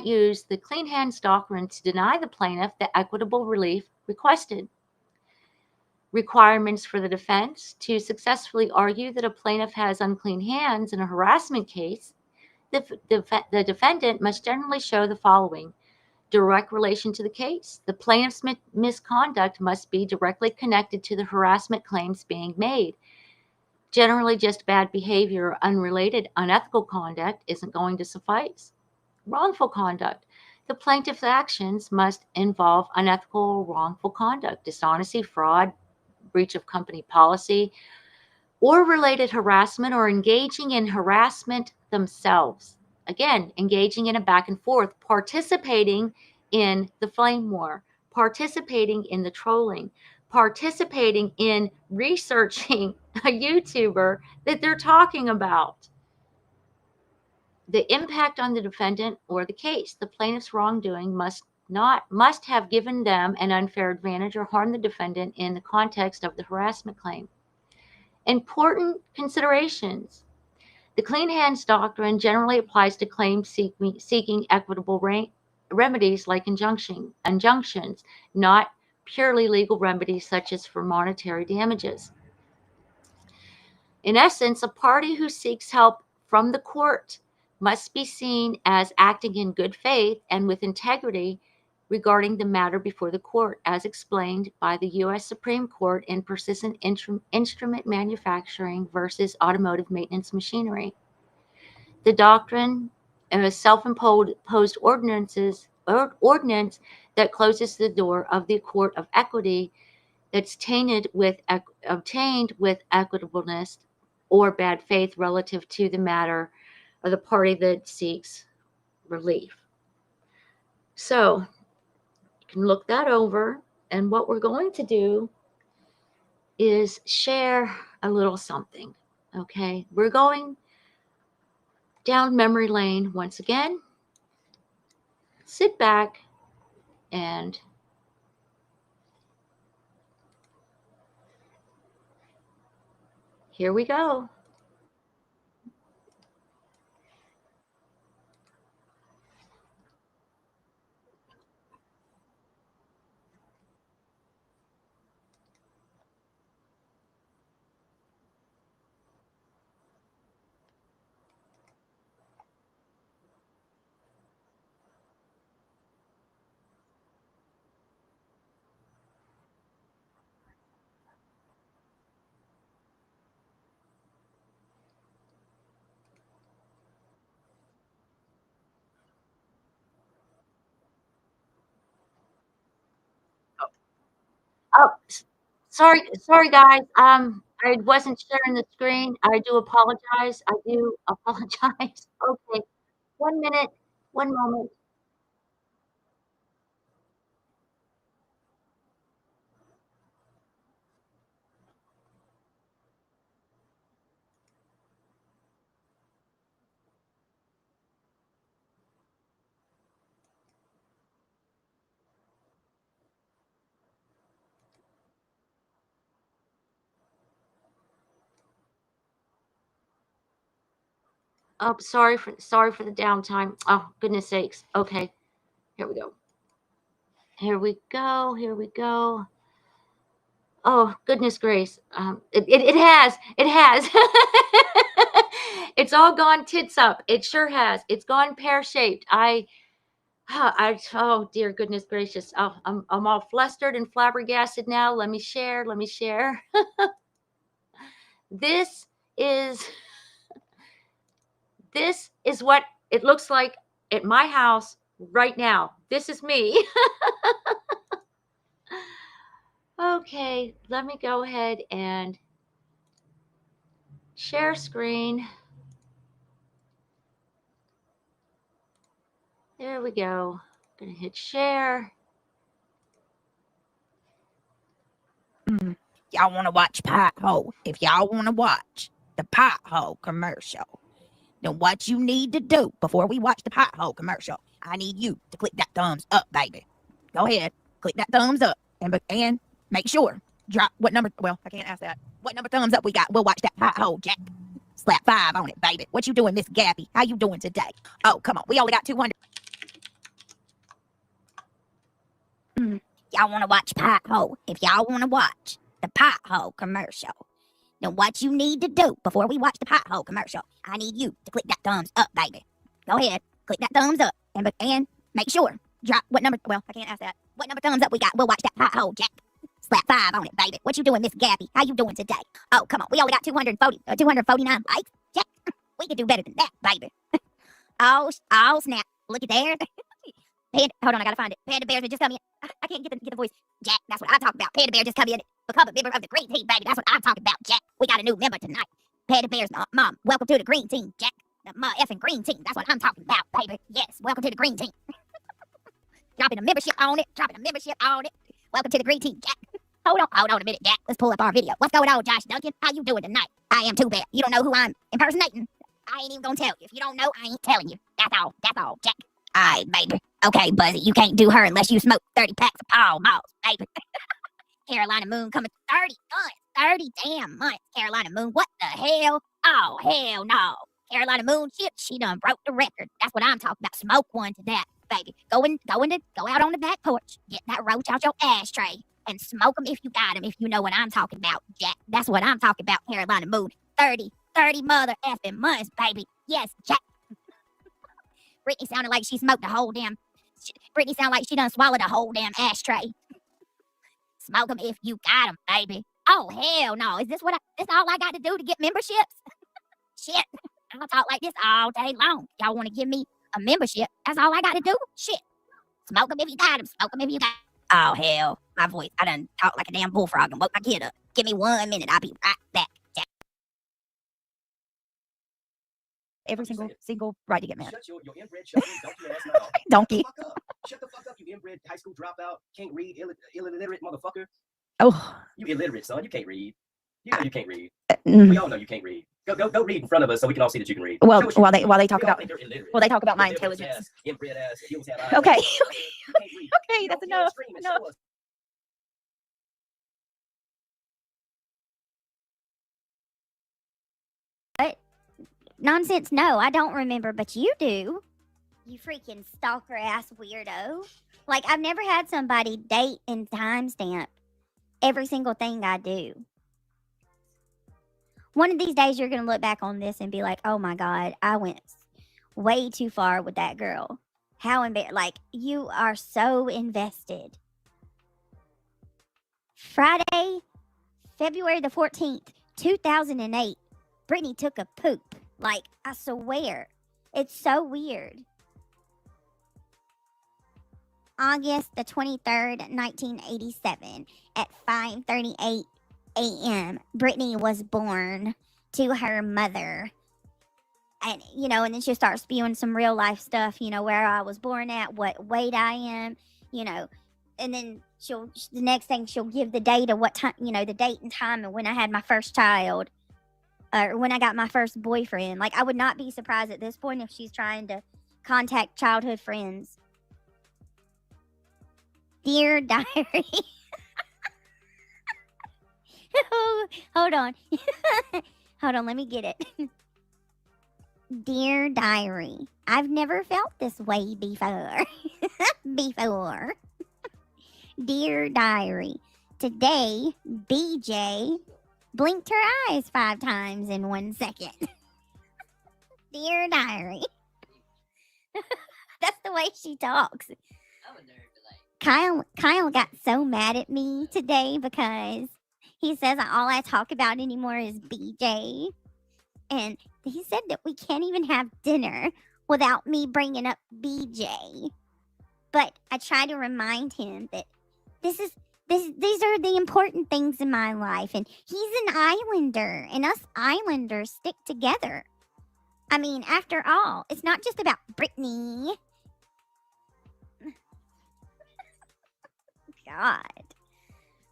use the clean hands doctrine to deny the plaintiff the equitable relief requested. Requirements for the defense: to successfully argue that a plaintiff has unclean hands in a harassment case, the defendant must generally show the following: direct relation to the case. The plaintiff's misconduct must be directly connected to the harassment claims being made. Generally, just bad behavior or unrelated unethical conduct isn't going to suffice. Wrongful conduct. The plaintiff's actions must involve unethical or wrongful conduct, dishonesty, fraud, breach of company policy, or related harassment, or engaging in harassment themselves. Again, engaging in a back and forth, participating in the flame war, participating in the trolling, participating in researching a YouTuber that they're talking about. The impact on the defendant or the case. The plaintiff's wrongdoing must have given them an unfair advantage or harmed the defendant in the context of the harassment claim. Important considerations. The clean hands doctrine generally applies to claims seeking equitable remedies like injunctions, not purely legal remedies such as for monetary damages. In essence, a party who seeks help from the court must be seen as acting in good faith and with integrity regarding the matter before the court, as explained by the U.S. Supreme Court in Persistent Instrument Manufacturing versus Automotive Maintenance Machinery. The doctrine of a self-imposed ordinance that closes the door of the court of equity that's obtained with equitableness or bad faith relative to the matter of the party that seeks relief. So you can look that over, and what we're going to do is share a little something. Okay, we're going down memory lane once again. Sit back and here we go. Oh, sorry, guys. I wasn't sharing the screen. I do apologize. I do apologize. Okay, 1 minute, one moment. Oh, sorry for the downtime. Oh, goodness sakes. Okay, here we go. Here we go. Here we go. Oh, goodness grace. It has. It has. It's all gone tits up. It sure has. It's gone pear shaped. Oh dear goodness gracious. Oh, I'm all flustered and flabbergasted now. Let me share. Let me share. This is this is what it looks like at my house right now. This is me. Okay, let me go ahead and share screen. There we go. Gonna hit share. Y'all want to watch Pothole? If y'all want to watch the Pothole commercial, then what you need to do before we watch the Pothole commercial, I need you to click that thumbs up, baby. Go ahead, click that thumbs up, and make sure drop what number. Well, I can't ask that. What number thumbs up we got? We'll watch that Pothole, Jack. Slap 5 on it, baby. What you doing, Miss Gappy? How you doing today? Oh, come on, we only got 200. Y'all want to watch Pothole? If y'all want to watch the Pothole commercial, then what you need to do before we watch the Pothole commercial, I need you to click that thumbs up, baby. Go ahead, click that thumbs up, and make sure drop what number. Well, I can't ask that. What number thumbs up we got? We'll watch that Pothole, Jack. Slap 5 on it, baby. What you doing, Miss Gappy? How you doing today? Oh, come on, we only got 249 likes, Jack. We can do better than that, baby. Oh snap! Look at there. Hold on, I gotta find it. Panda Bears are just coming in. I can't get the voice. Jack, that's what I talk about. Panda Bear just come in. Become a member of the green team, baby. That's what I'm talking about, Jack. We got a new member tonight. Panda Bear's mom. Welcome to the green team, Jack. The effing green team. That's what I'm talking about, baby. Yes, welcome to the green team. Dropping a membership on it. Welcome to the green team, Jack. Hold on a minute, Jack. Let's pull up our video. What's going on, Josh Duncan? How you doing tonight? I am too bad. You don't know who I'm impersonating? I ain't even gonna tell you. If you don't know, I ain't telling you. That's all, Jack. Alright, baby. Okay, Buzzy, you can't do her unless you smoke 30 packs of Pall Malls, baby. Carolina Moon coming 30 months. 30 damn months, Carolina Moon. What the hell? Oh, hell no. Carolina Moon, she done broke the record. That's what I'm talking about. Smoke one to that, baby. Go out on the back porch. Get that roach out your ashtray and smoke them if you got them, if you know what I'm talking about, Jack. That's what I'm talking about, Carolina Moon. 30 mother effing months, baby. Yes, Jack. Brittany sounded like she smoked the whole damn. Brittany sounded like she done swallowed the whole damn ashtray. Smoke them if you got them, baby. Oh hell no! Is this this all I got to do to get memberships? Shit, I'll talk like this all day long. Y'all want to give me a membership? That's all I got to do. Shit, smoke them if you got them. Smoke them if you got. Oh hell, my voice. I done talk like a damn bullfrog and woke my kid up. Give me 1 minute. I'll be right back. Every single right to get mad. Shut your inbred shuffling donkey ass mouth. Donkey. Shut the fuck up, you inbred high school dropout, can't read, illiterate motherfucker. Oh. You illiterate, son. You can't read. You know you can't read. We all know you can't read. Go read in front of us so we can all see that you can read. Well, while they talk about my Illiterate intelligence. ass, inbred ass, heels have eyes. Okay. You can't read. Okay, that's enough. Scream and show us. Nonsense, no, I don't remember, but you do. You freaking stalker ass weirdo. Like, I've never had somebody date and timestamp every single thing I do. One of these days, you're going to look back on this and be like, oh my God, I went way too far with that girl. How embarrassing. Like, you are so invested. Friday, February the 14th, 2008, Brittany took a poop. Like, I swear. It's so weird. August the 23rd, 1987, at 5:38 a.m., Brittany was born to her mother. And, and then she'll start spewing some real life stuff, where I was born at, what weight I am, and then the next thing she'll give the date of what time, the date and time of when I had my first child. Or when I got my first boyfriend. Like, I would not be surprised at this point if she's trying to contact childhood friends. Dear Diary. Hold on. Hold on, let me get it. Dear diary, I've never felt this way before. before. Dear diary, today BJ blinked her eyes 5 times in 1 second. Dear diary. That's the way she talks. Kyle got so mad at me today because he says all I talk about anymore is BJ. And he said that we can't even have dinner without me bringing up BJ. But I try to remind him that these are the important things in my life, and he's an Islander, and us Islanders stick together. I mean, after all, it's not just about Brittany. God.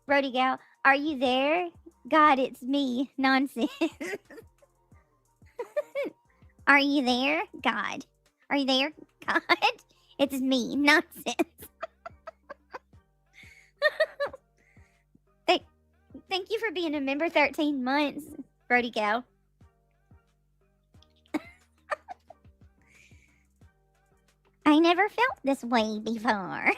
Brody Gal, are you there? God, it's me. Nonsense. Are you there? God. Are you there? God. It's me. Nonsense. Thank you for being a member 13 months, Brody Gal. I never felt this way before.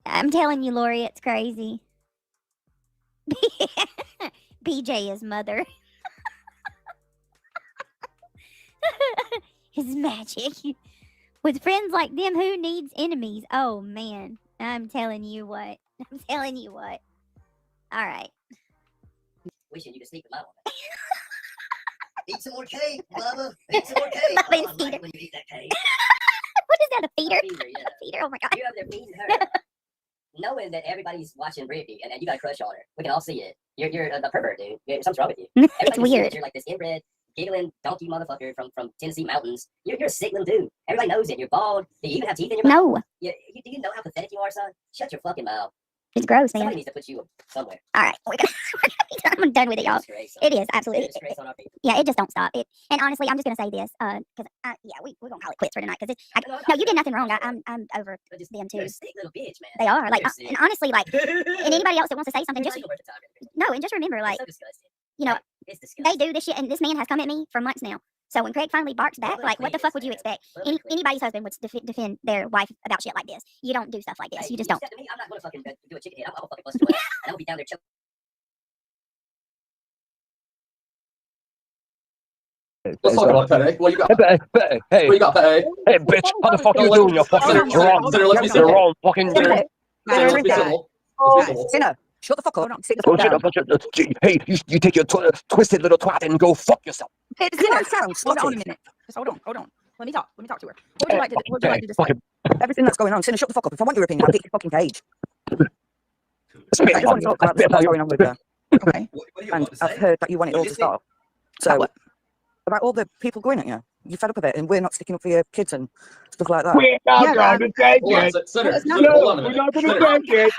I'm telling you, Lori, it's crazy. BJ is mother. His magic. With friends like them, who needs enemies? Oh, man. I'm telling you what. I'm telling you what. All right. Wishing you could sleep with my woman. Eat some more cake, Bubba. Eat some more cake. Bubba and Oh, I Skeeter. like when you eat that cake. What is that, a feeder? A feeder, yeah. A feeder? Oh, my God. You're up there feeding her. Knowing that everybody's watching Brittany and you got a crush on her. We can all see it. You're a pervert, dude. Something's wrong with you. It's Everybody can see that weird. you're like this inbred, giggling donkey motherfucker from Tennessee mountains. You're a sick little dude. Everybody knows it. You're bald. Do you even have teeth in your mouth? No. Do you know how pathetic you are, son? Shut your fucking mouth. It's gross, man. Somebody needs to put you somewhere. All right. I'm done with it, y'all. Disgrace, son. It is, absolutely. It's a disgrace on our people. Yeah, it just don't stop. And honestly, I'm just gonna say this, because we're gonna call it quits for tonight. Because no, you did nothing wrong. I'm over But just, them you're too. a sick little bitch, man. They are like, You're sick. and honestly, like, and anybody else that wants to say something, You're just not even worth the time, really. no, and just remember, like, It's so disgusting. you know, Like, it's they disgusting. do this shit, and this man has come at me for months now. So when Craig finally barks back, Well, like, what the fuck would you man. expect? Well, please. Anybody's husband would defend their wife about shit like this. You don't do stuff like this. Hey, You just don't. step to me, I'm not gonna fucking do a chicken head. I'm gonna fucking bust your ass. And I'm gonna be down there choking. Let's talk about Petty. What you got? Hey, What you got, Petty? hey, bitch, how the fuck you doing? You're fucking, Senator, you're wrong. Senator, let's be You're civil. wrong, fucking. Senator, let's be Guys, civil. Let's be civil. Sinner, shut the fuck up. Sit the Oh, fuck shut down. up, hey, you take your twisted little twat and go fuck yourself. Hey, Sinner, hold on a minute. Just hold on. Let me talk to her. What would you like to discuss? Fucking, Everything that's going on. Sinner, shut the fuck up. If I want your opinion, I'll get your fucking page. spit I just want to talk about the stuff that's going on with her. Okay. What do you And want to I've say? heard that you want it all to What stop. So, about all the people going at you, you're fed up of it, and we're not sticking up for your kids and stuff like that. we're not Yeah, gonna take Hold on, it. Senator. It's not- Senator, hold on a We're minute. not gonna Senator, take it.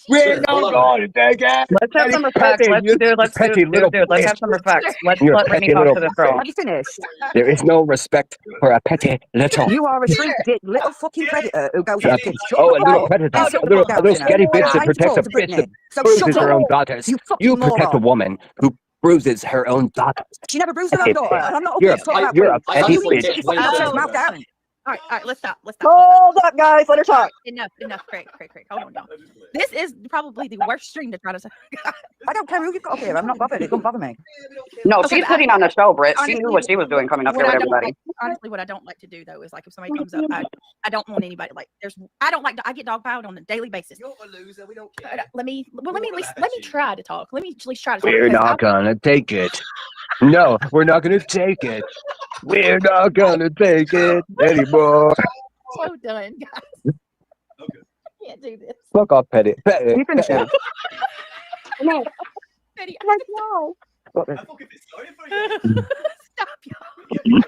We're Senator, not hold on a minute. gonna take it. Let's have some respect. Petty, Let's you do. Let's petty do. little Dude, let's bitch. have some respect. Let's You're a let Brittany petty talk little to this girl. Have you finished? There is no respect for a petty little. You are a shrink dick little fucking predator who goes after kids. Shut Oh, the a fuck little up. predator, And a sit the little, fuck a down, little Sinner. scaredy bitch I that like to protects talk a to bitch Brittany. that So bruises shut her up. own daughters. You fucking You protect a moron. woman who bruises her own daughters. She never bruised her Petty own daughter. bitch. And I'm not up You're here to talk about you're a Brittany. petty You need to bitch. shut your fucking nonsense mouth down. All right, let's stop. Hold up, guys. Let her talk. Enough, Craig. Hold on, y'all. This is probably the worst stream to try to say. I don't care who you've got up here. I'm not bothered. It don't bother me. No, Okay, she's but putting on the show, Britt. She honestly, knew what she was doing coming up what there with I don't everybody. like, honestly, what I don't like to do though is like if somebody comes up, I don't want anybody like I don't like I get dog piled on a daily basis. You're a loser. We don't care. Let me We're gonna laugh let me at you. try to talk. Let me at least try to talk. We're because not gonna take it. No, we're not gonna take it. We're not gonna take it anymore. I'm so done, guys. Okay. I can't do this. Fuck off, petty. Petty. You finish Petty. it. Betty, I fucking feel sorry for you. stop, y'all.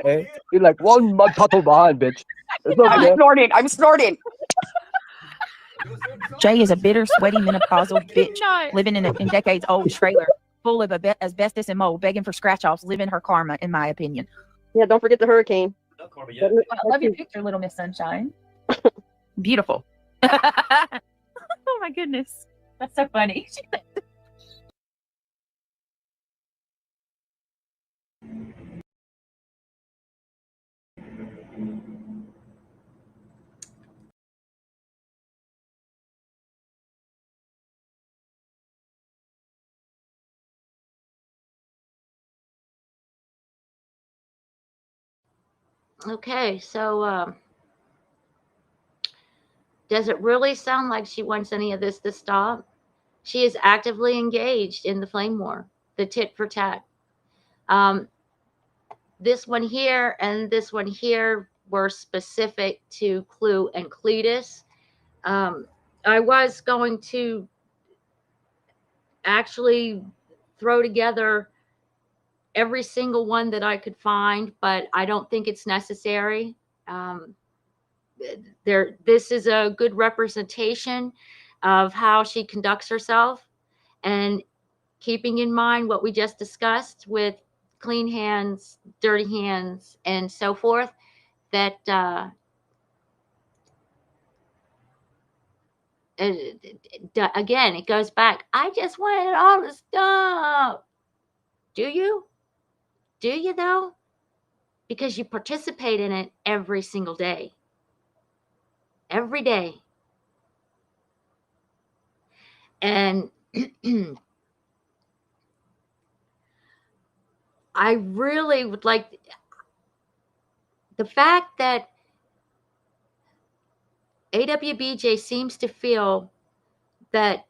Petty. You're like one mud puddle behind, bitch. It's not. okay. I'm snorting. Jay is a bitter, sweaty, menopausal bitch living in a decades-old trailer full of asbestos and mold, begging for scratch-offs, living her karma, in my opinion. Yeah, don't forget the hurricane. No, Corbin, yeah. I love your picture, Little Miss Sunshine. Beautiful. Oh my goodness, that's so funny. Okay, so does it really sound like she wants any of this to stop? She is actively engaged in the flame war, the tit for tat. This one here and this one here were specific to Clue and Cletus. I was going to actually throw together every single one that I could find, but I don't think it's necessary. This is a good representation of how she conducts herself, and keeping in mind what we just discussed with clean hands, dirty hands, and so forth, that again, it goes back. I just wanted all to stop. Do you? Do you though? Because you participate in it every single day. Every day. And I really would like the fact that AWBJ seems to feel that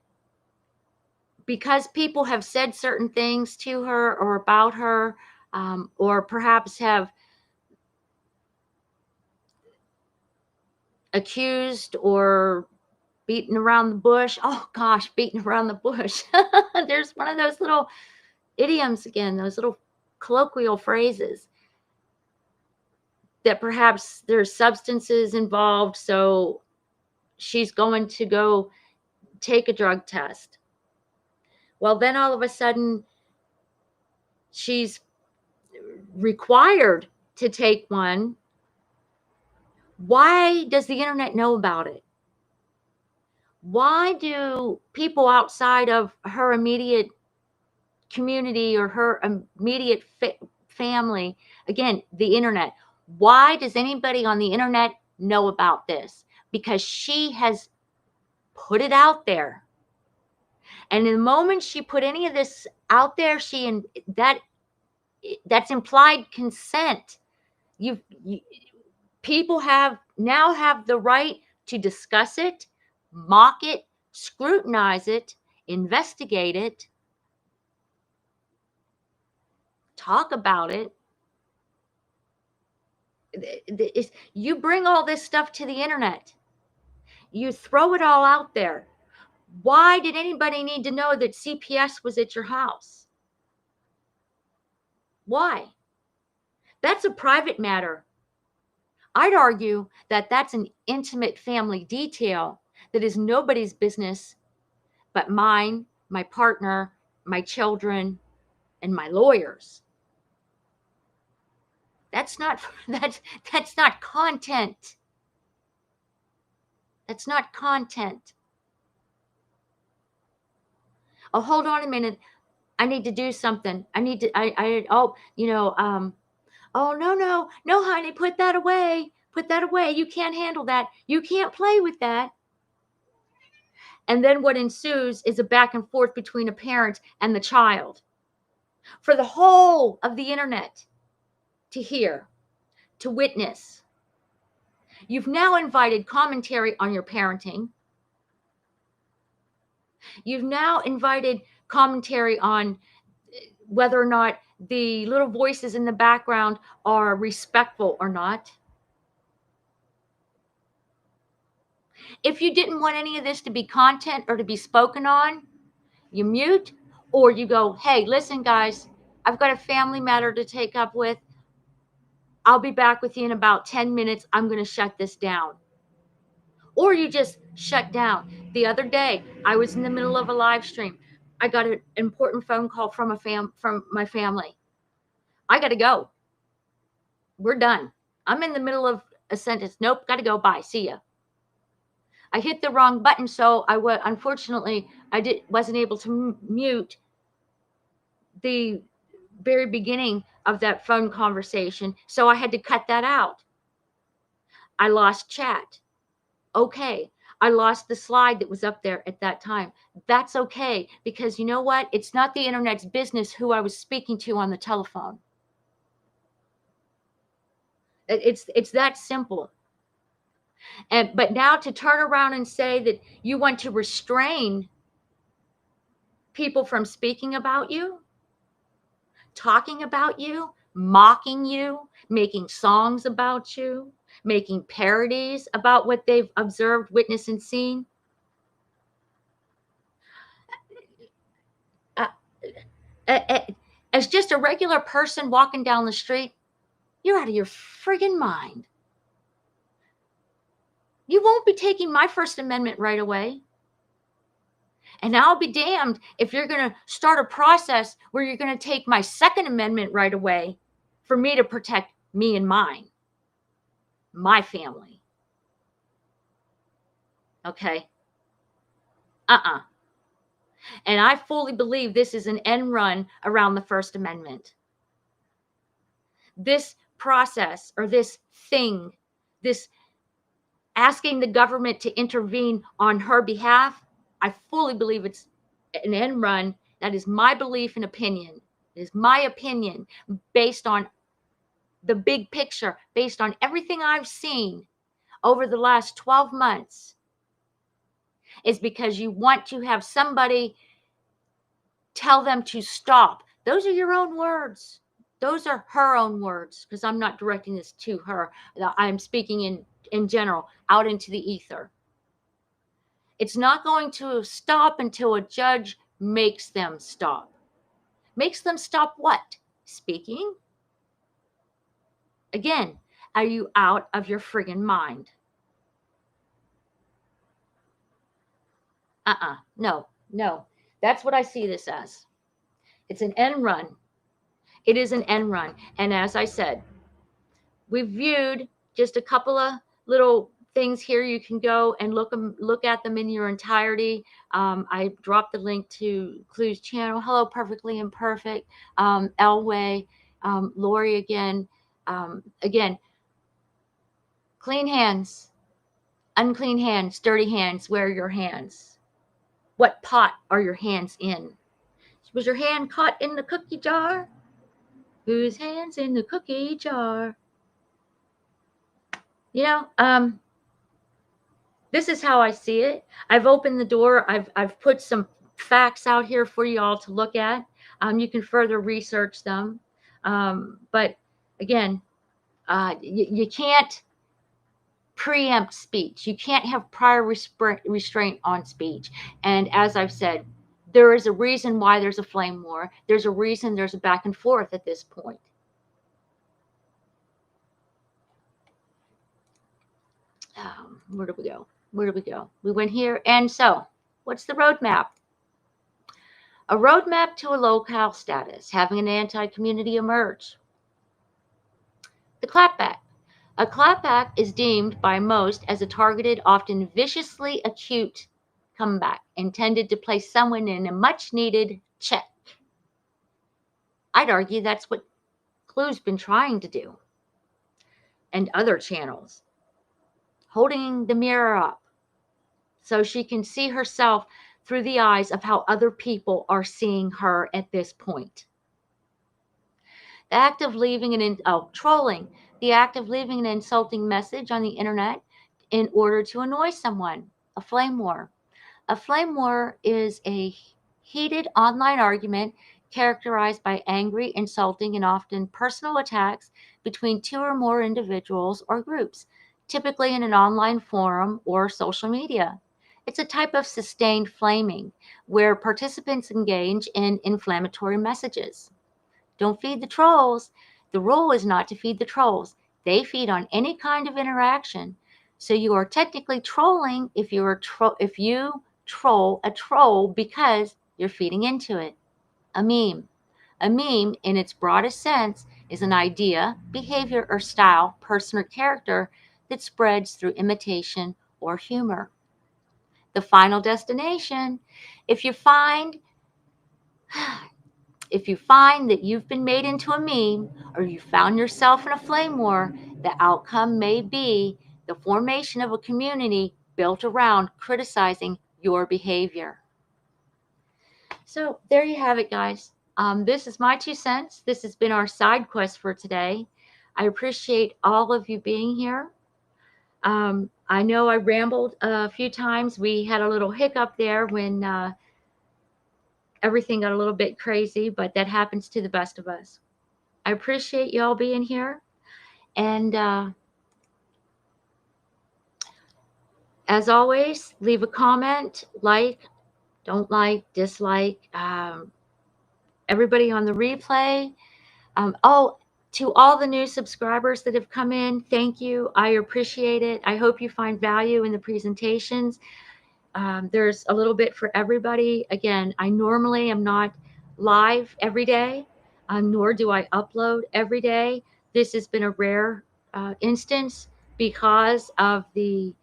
because people have said certain things to her or about her, or perhaps have accused or beaten around the bush. Oh gosh, beaten around the bush. There's one of those little idioms again, those little colloquial phrases that perhaps there's substances involved, so she's going to go take a drug test. Well, then all of a sudden she's required to take one. Why does the internet know about it? Why do people outside of her immediate community or her immediate family, again, the internet, why does anybody on the internet know about this? Because she has put it out there. And the moment she put any of this out there, that's implied consent. People now have the right to discuss it, mock it, scrutinize it, investigate it, talk about it. You bring all this stuff to the internet. You throw it all out there. Why did anybody need to know that CPS was at your house? Why? That's a private matter. I'd argue that that's an intimate family detail that is nobody's business but mine, my partner, my children, and my lawyers. That's not content. That's not content. Oh, hold on a minute. I need to do something. Oh, no, honey, put that away. Put that away. You can't handle that. You can't play with that. And then what ensues is a back and forth between a parent and the child for the whole of the internet to hear, to witness. You've now invited commentary on your parenting. You've now invited commentary on whether or not the little voices in the background are respectful or not. If you didn't want any of this to be content or to be spoken on, you mute, or you go, hey, listen, guys, I've got a family matter to take up with. I'll be back with you in about 10 minutes. I'm going to shut this down. Or you just shut down. The other day, I was in the middle of a live stream. I got an important phone call from my family. I got to go. We're done. I'm in the middle of a sentence. Nope, got to go. Bye. See ya. I hit the wrong button, so unfortunately I wasn't able to mute the very beginning of that phone conversation, so I had to cut that out. I lost chat. Okay. I lost the slide that was up there at that time. That's okay, because you know what? It's not the internet's business who I was speaking to on the telephone. It's that simple. But now to turn around and say that you want to restrain people from speaking about you, talking about you, mocking you, making songs about you, making parodies about what they've observed, witnessed, and seen. Uh, as just a regular person walking down the street, you're out of your friggin' mind. You won't be taking my First Amendment right away. And I'll be damned if you're going to start a process where you're going to take my Second Amendment right away for me to protect me and mine, my family. Okay? And I fully believe this is an end run around the First Amendment. This process or this thing, this asking the government to intervene on her behalf, I fully believe it's an end run. That is my belief and opinion. It is my opinion based on the big picture, based on everything I've seen over the last 12 months, is because you want to have somebody tell them to stop. Those are your own words. Those are her own words, because I'm not directing this to her. I'm speaking in general, out into the ether. It's not going to stop until a judge makes them stop. Makes them stop what? Speaking? Again, are you out of your friggin' mind? No. That's what I see this as. It's an end run. It is an end run. And as I said, we've viewed just a couple of little things here. You can go and look at them in your entirety. I dropped the link to Clue's channel. Hello, Perfectly Imperfect, Elway, Lori again. Again, clean hands, unclean hands, dirty hands, where are your hands? What pot are your hands in? Was your hand caught in the cookie jar? Whose hand's in the cookie jar? You know, this is how I see it. I've opened the door. I've put some facts out here for you all to look at. You can further research them. But again, you can't preempt speech. You can't have prior restraint on speech. And as I've said, there is a reason why there's a flame war. There's a reason there's a back and forth at this point. Where do we go? Where do we go? We went here. And so, what's the roadmap? A roadmap to a locale status, having an anti-community emerge. The clapback. A clapback is deemed by most as a targeted, often viciously acute comeback intended to place someone in a much-needed check. I'd argue that's what Clue's been trying to do, and other channels. Holding the mirror up so she can see herself through the eyes of how other people are seeing her at this point. The act of leaving trolling. The act of leaving an insulting message on the internet in order to annoy someone. A flame war. A flame war is a heated online argument characterized by angry, insulting, and often personal attacks between two or more individuals or groups, typically in an online forum or social media. It's a type of sustained flaming where participants engage in inflammatory messages. Don't feed the trolls. The rule is not to feed the trolls. They feed on any kind of interaction. So you are technically trolling if you troll a troll because you're feeding into it. A meme. A meme, in its broadest sense, is an idea, behavior, or style, person, or character that spreads through imitation or humor. The final destination. If you find that you've been made into a meme or you found yourself in a flame war, the outcome may be the formation of a community built around criticizing your behavior. So there you have it, guys. This is my 2 cents. This has been our side quest for today. I appreciate all of you being here. I know I rambled a few times. We had a little hiccup there when everything got a little bit crazy, but that happens to the best of us. I appreciate you all being here. And as always, leave a comment, don't like, dislike. Everybody on the replay. Oh, to all the new subscribers that have come in, thank you. I appreciate it. I hope you find value in the presentations. There's a little bit for everybody. Again, I normally am not live every day, nor do I upload every day. This has been a rare instance because of the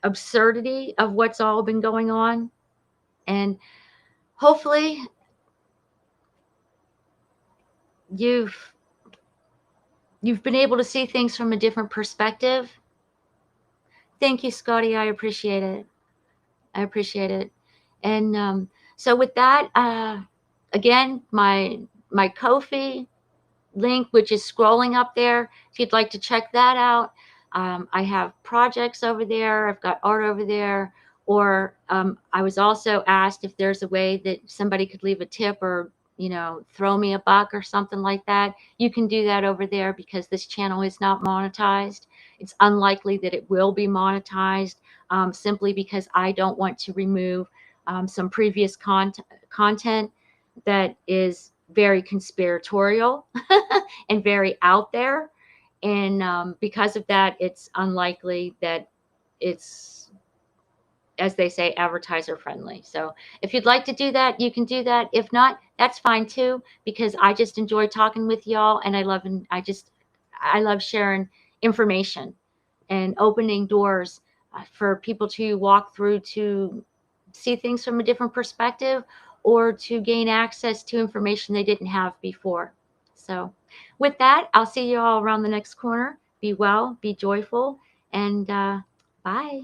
absurdity of what's all been going on. And hopefully you've been able to see things from a different perspective. Thank you, Scotty. I appreciate it. I appreciate it. And so with that, again, my Ko-fi link, which is scrolling up there, if you'd like to check that out. I have projects over there. I've got art over there. Or I was also asked if there's a way that somebody could leave a tip or, throw me a buck or something like that. You can do that over there because this channel is not monetized. It's unlikely that it will be monetized simply because I don't want to remove some previous content that is very conspiratorial and very out there. And because of that, it's unlikely that it's, as they say, advertiser friendly. So if you'd like to do that, you can do that. If not, that's fine too, because I just enjoy talking with y'all, and I love sharing information and opening doors for people to walk through to see things from a different perspective or to gain access to information they didn't have before. So with that, I'll see you all around the next corner. Be well, be joyful, and bye.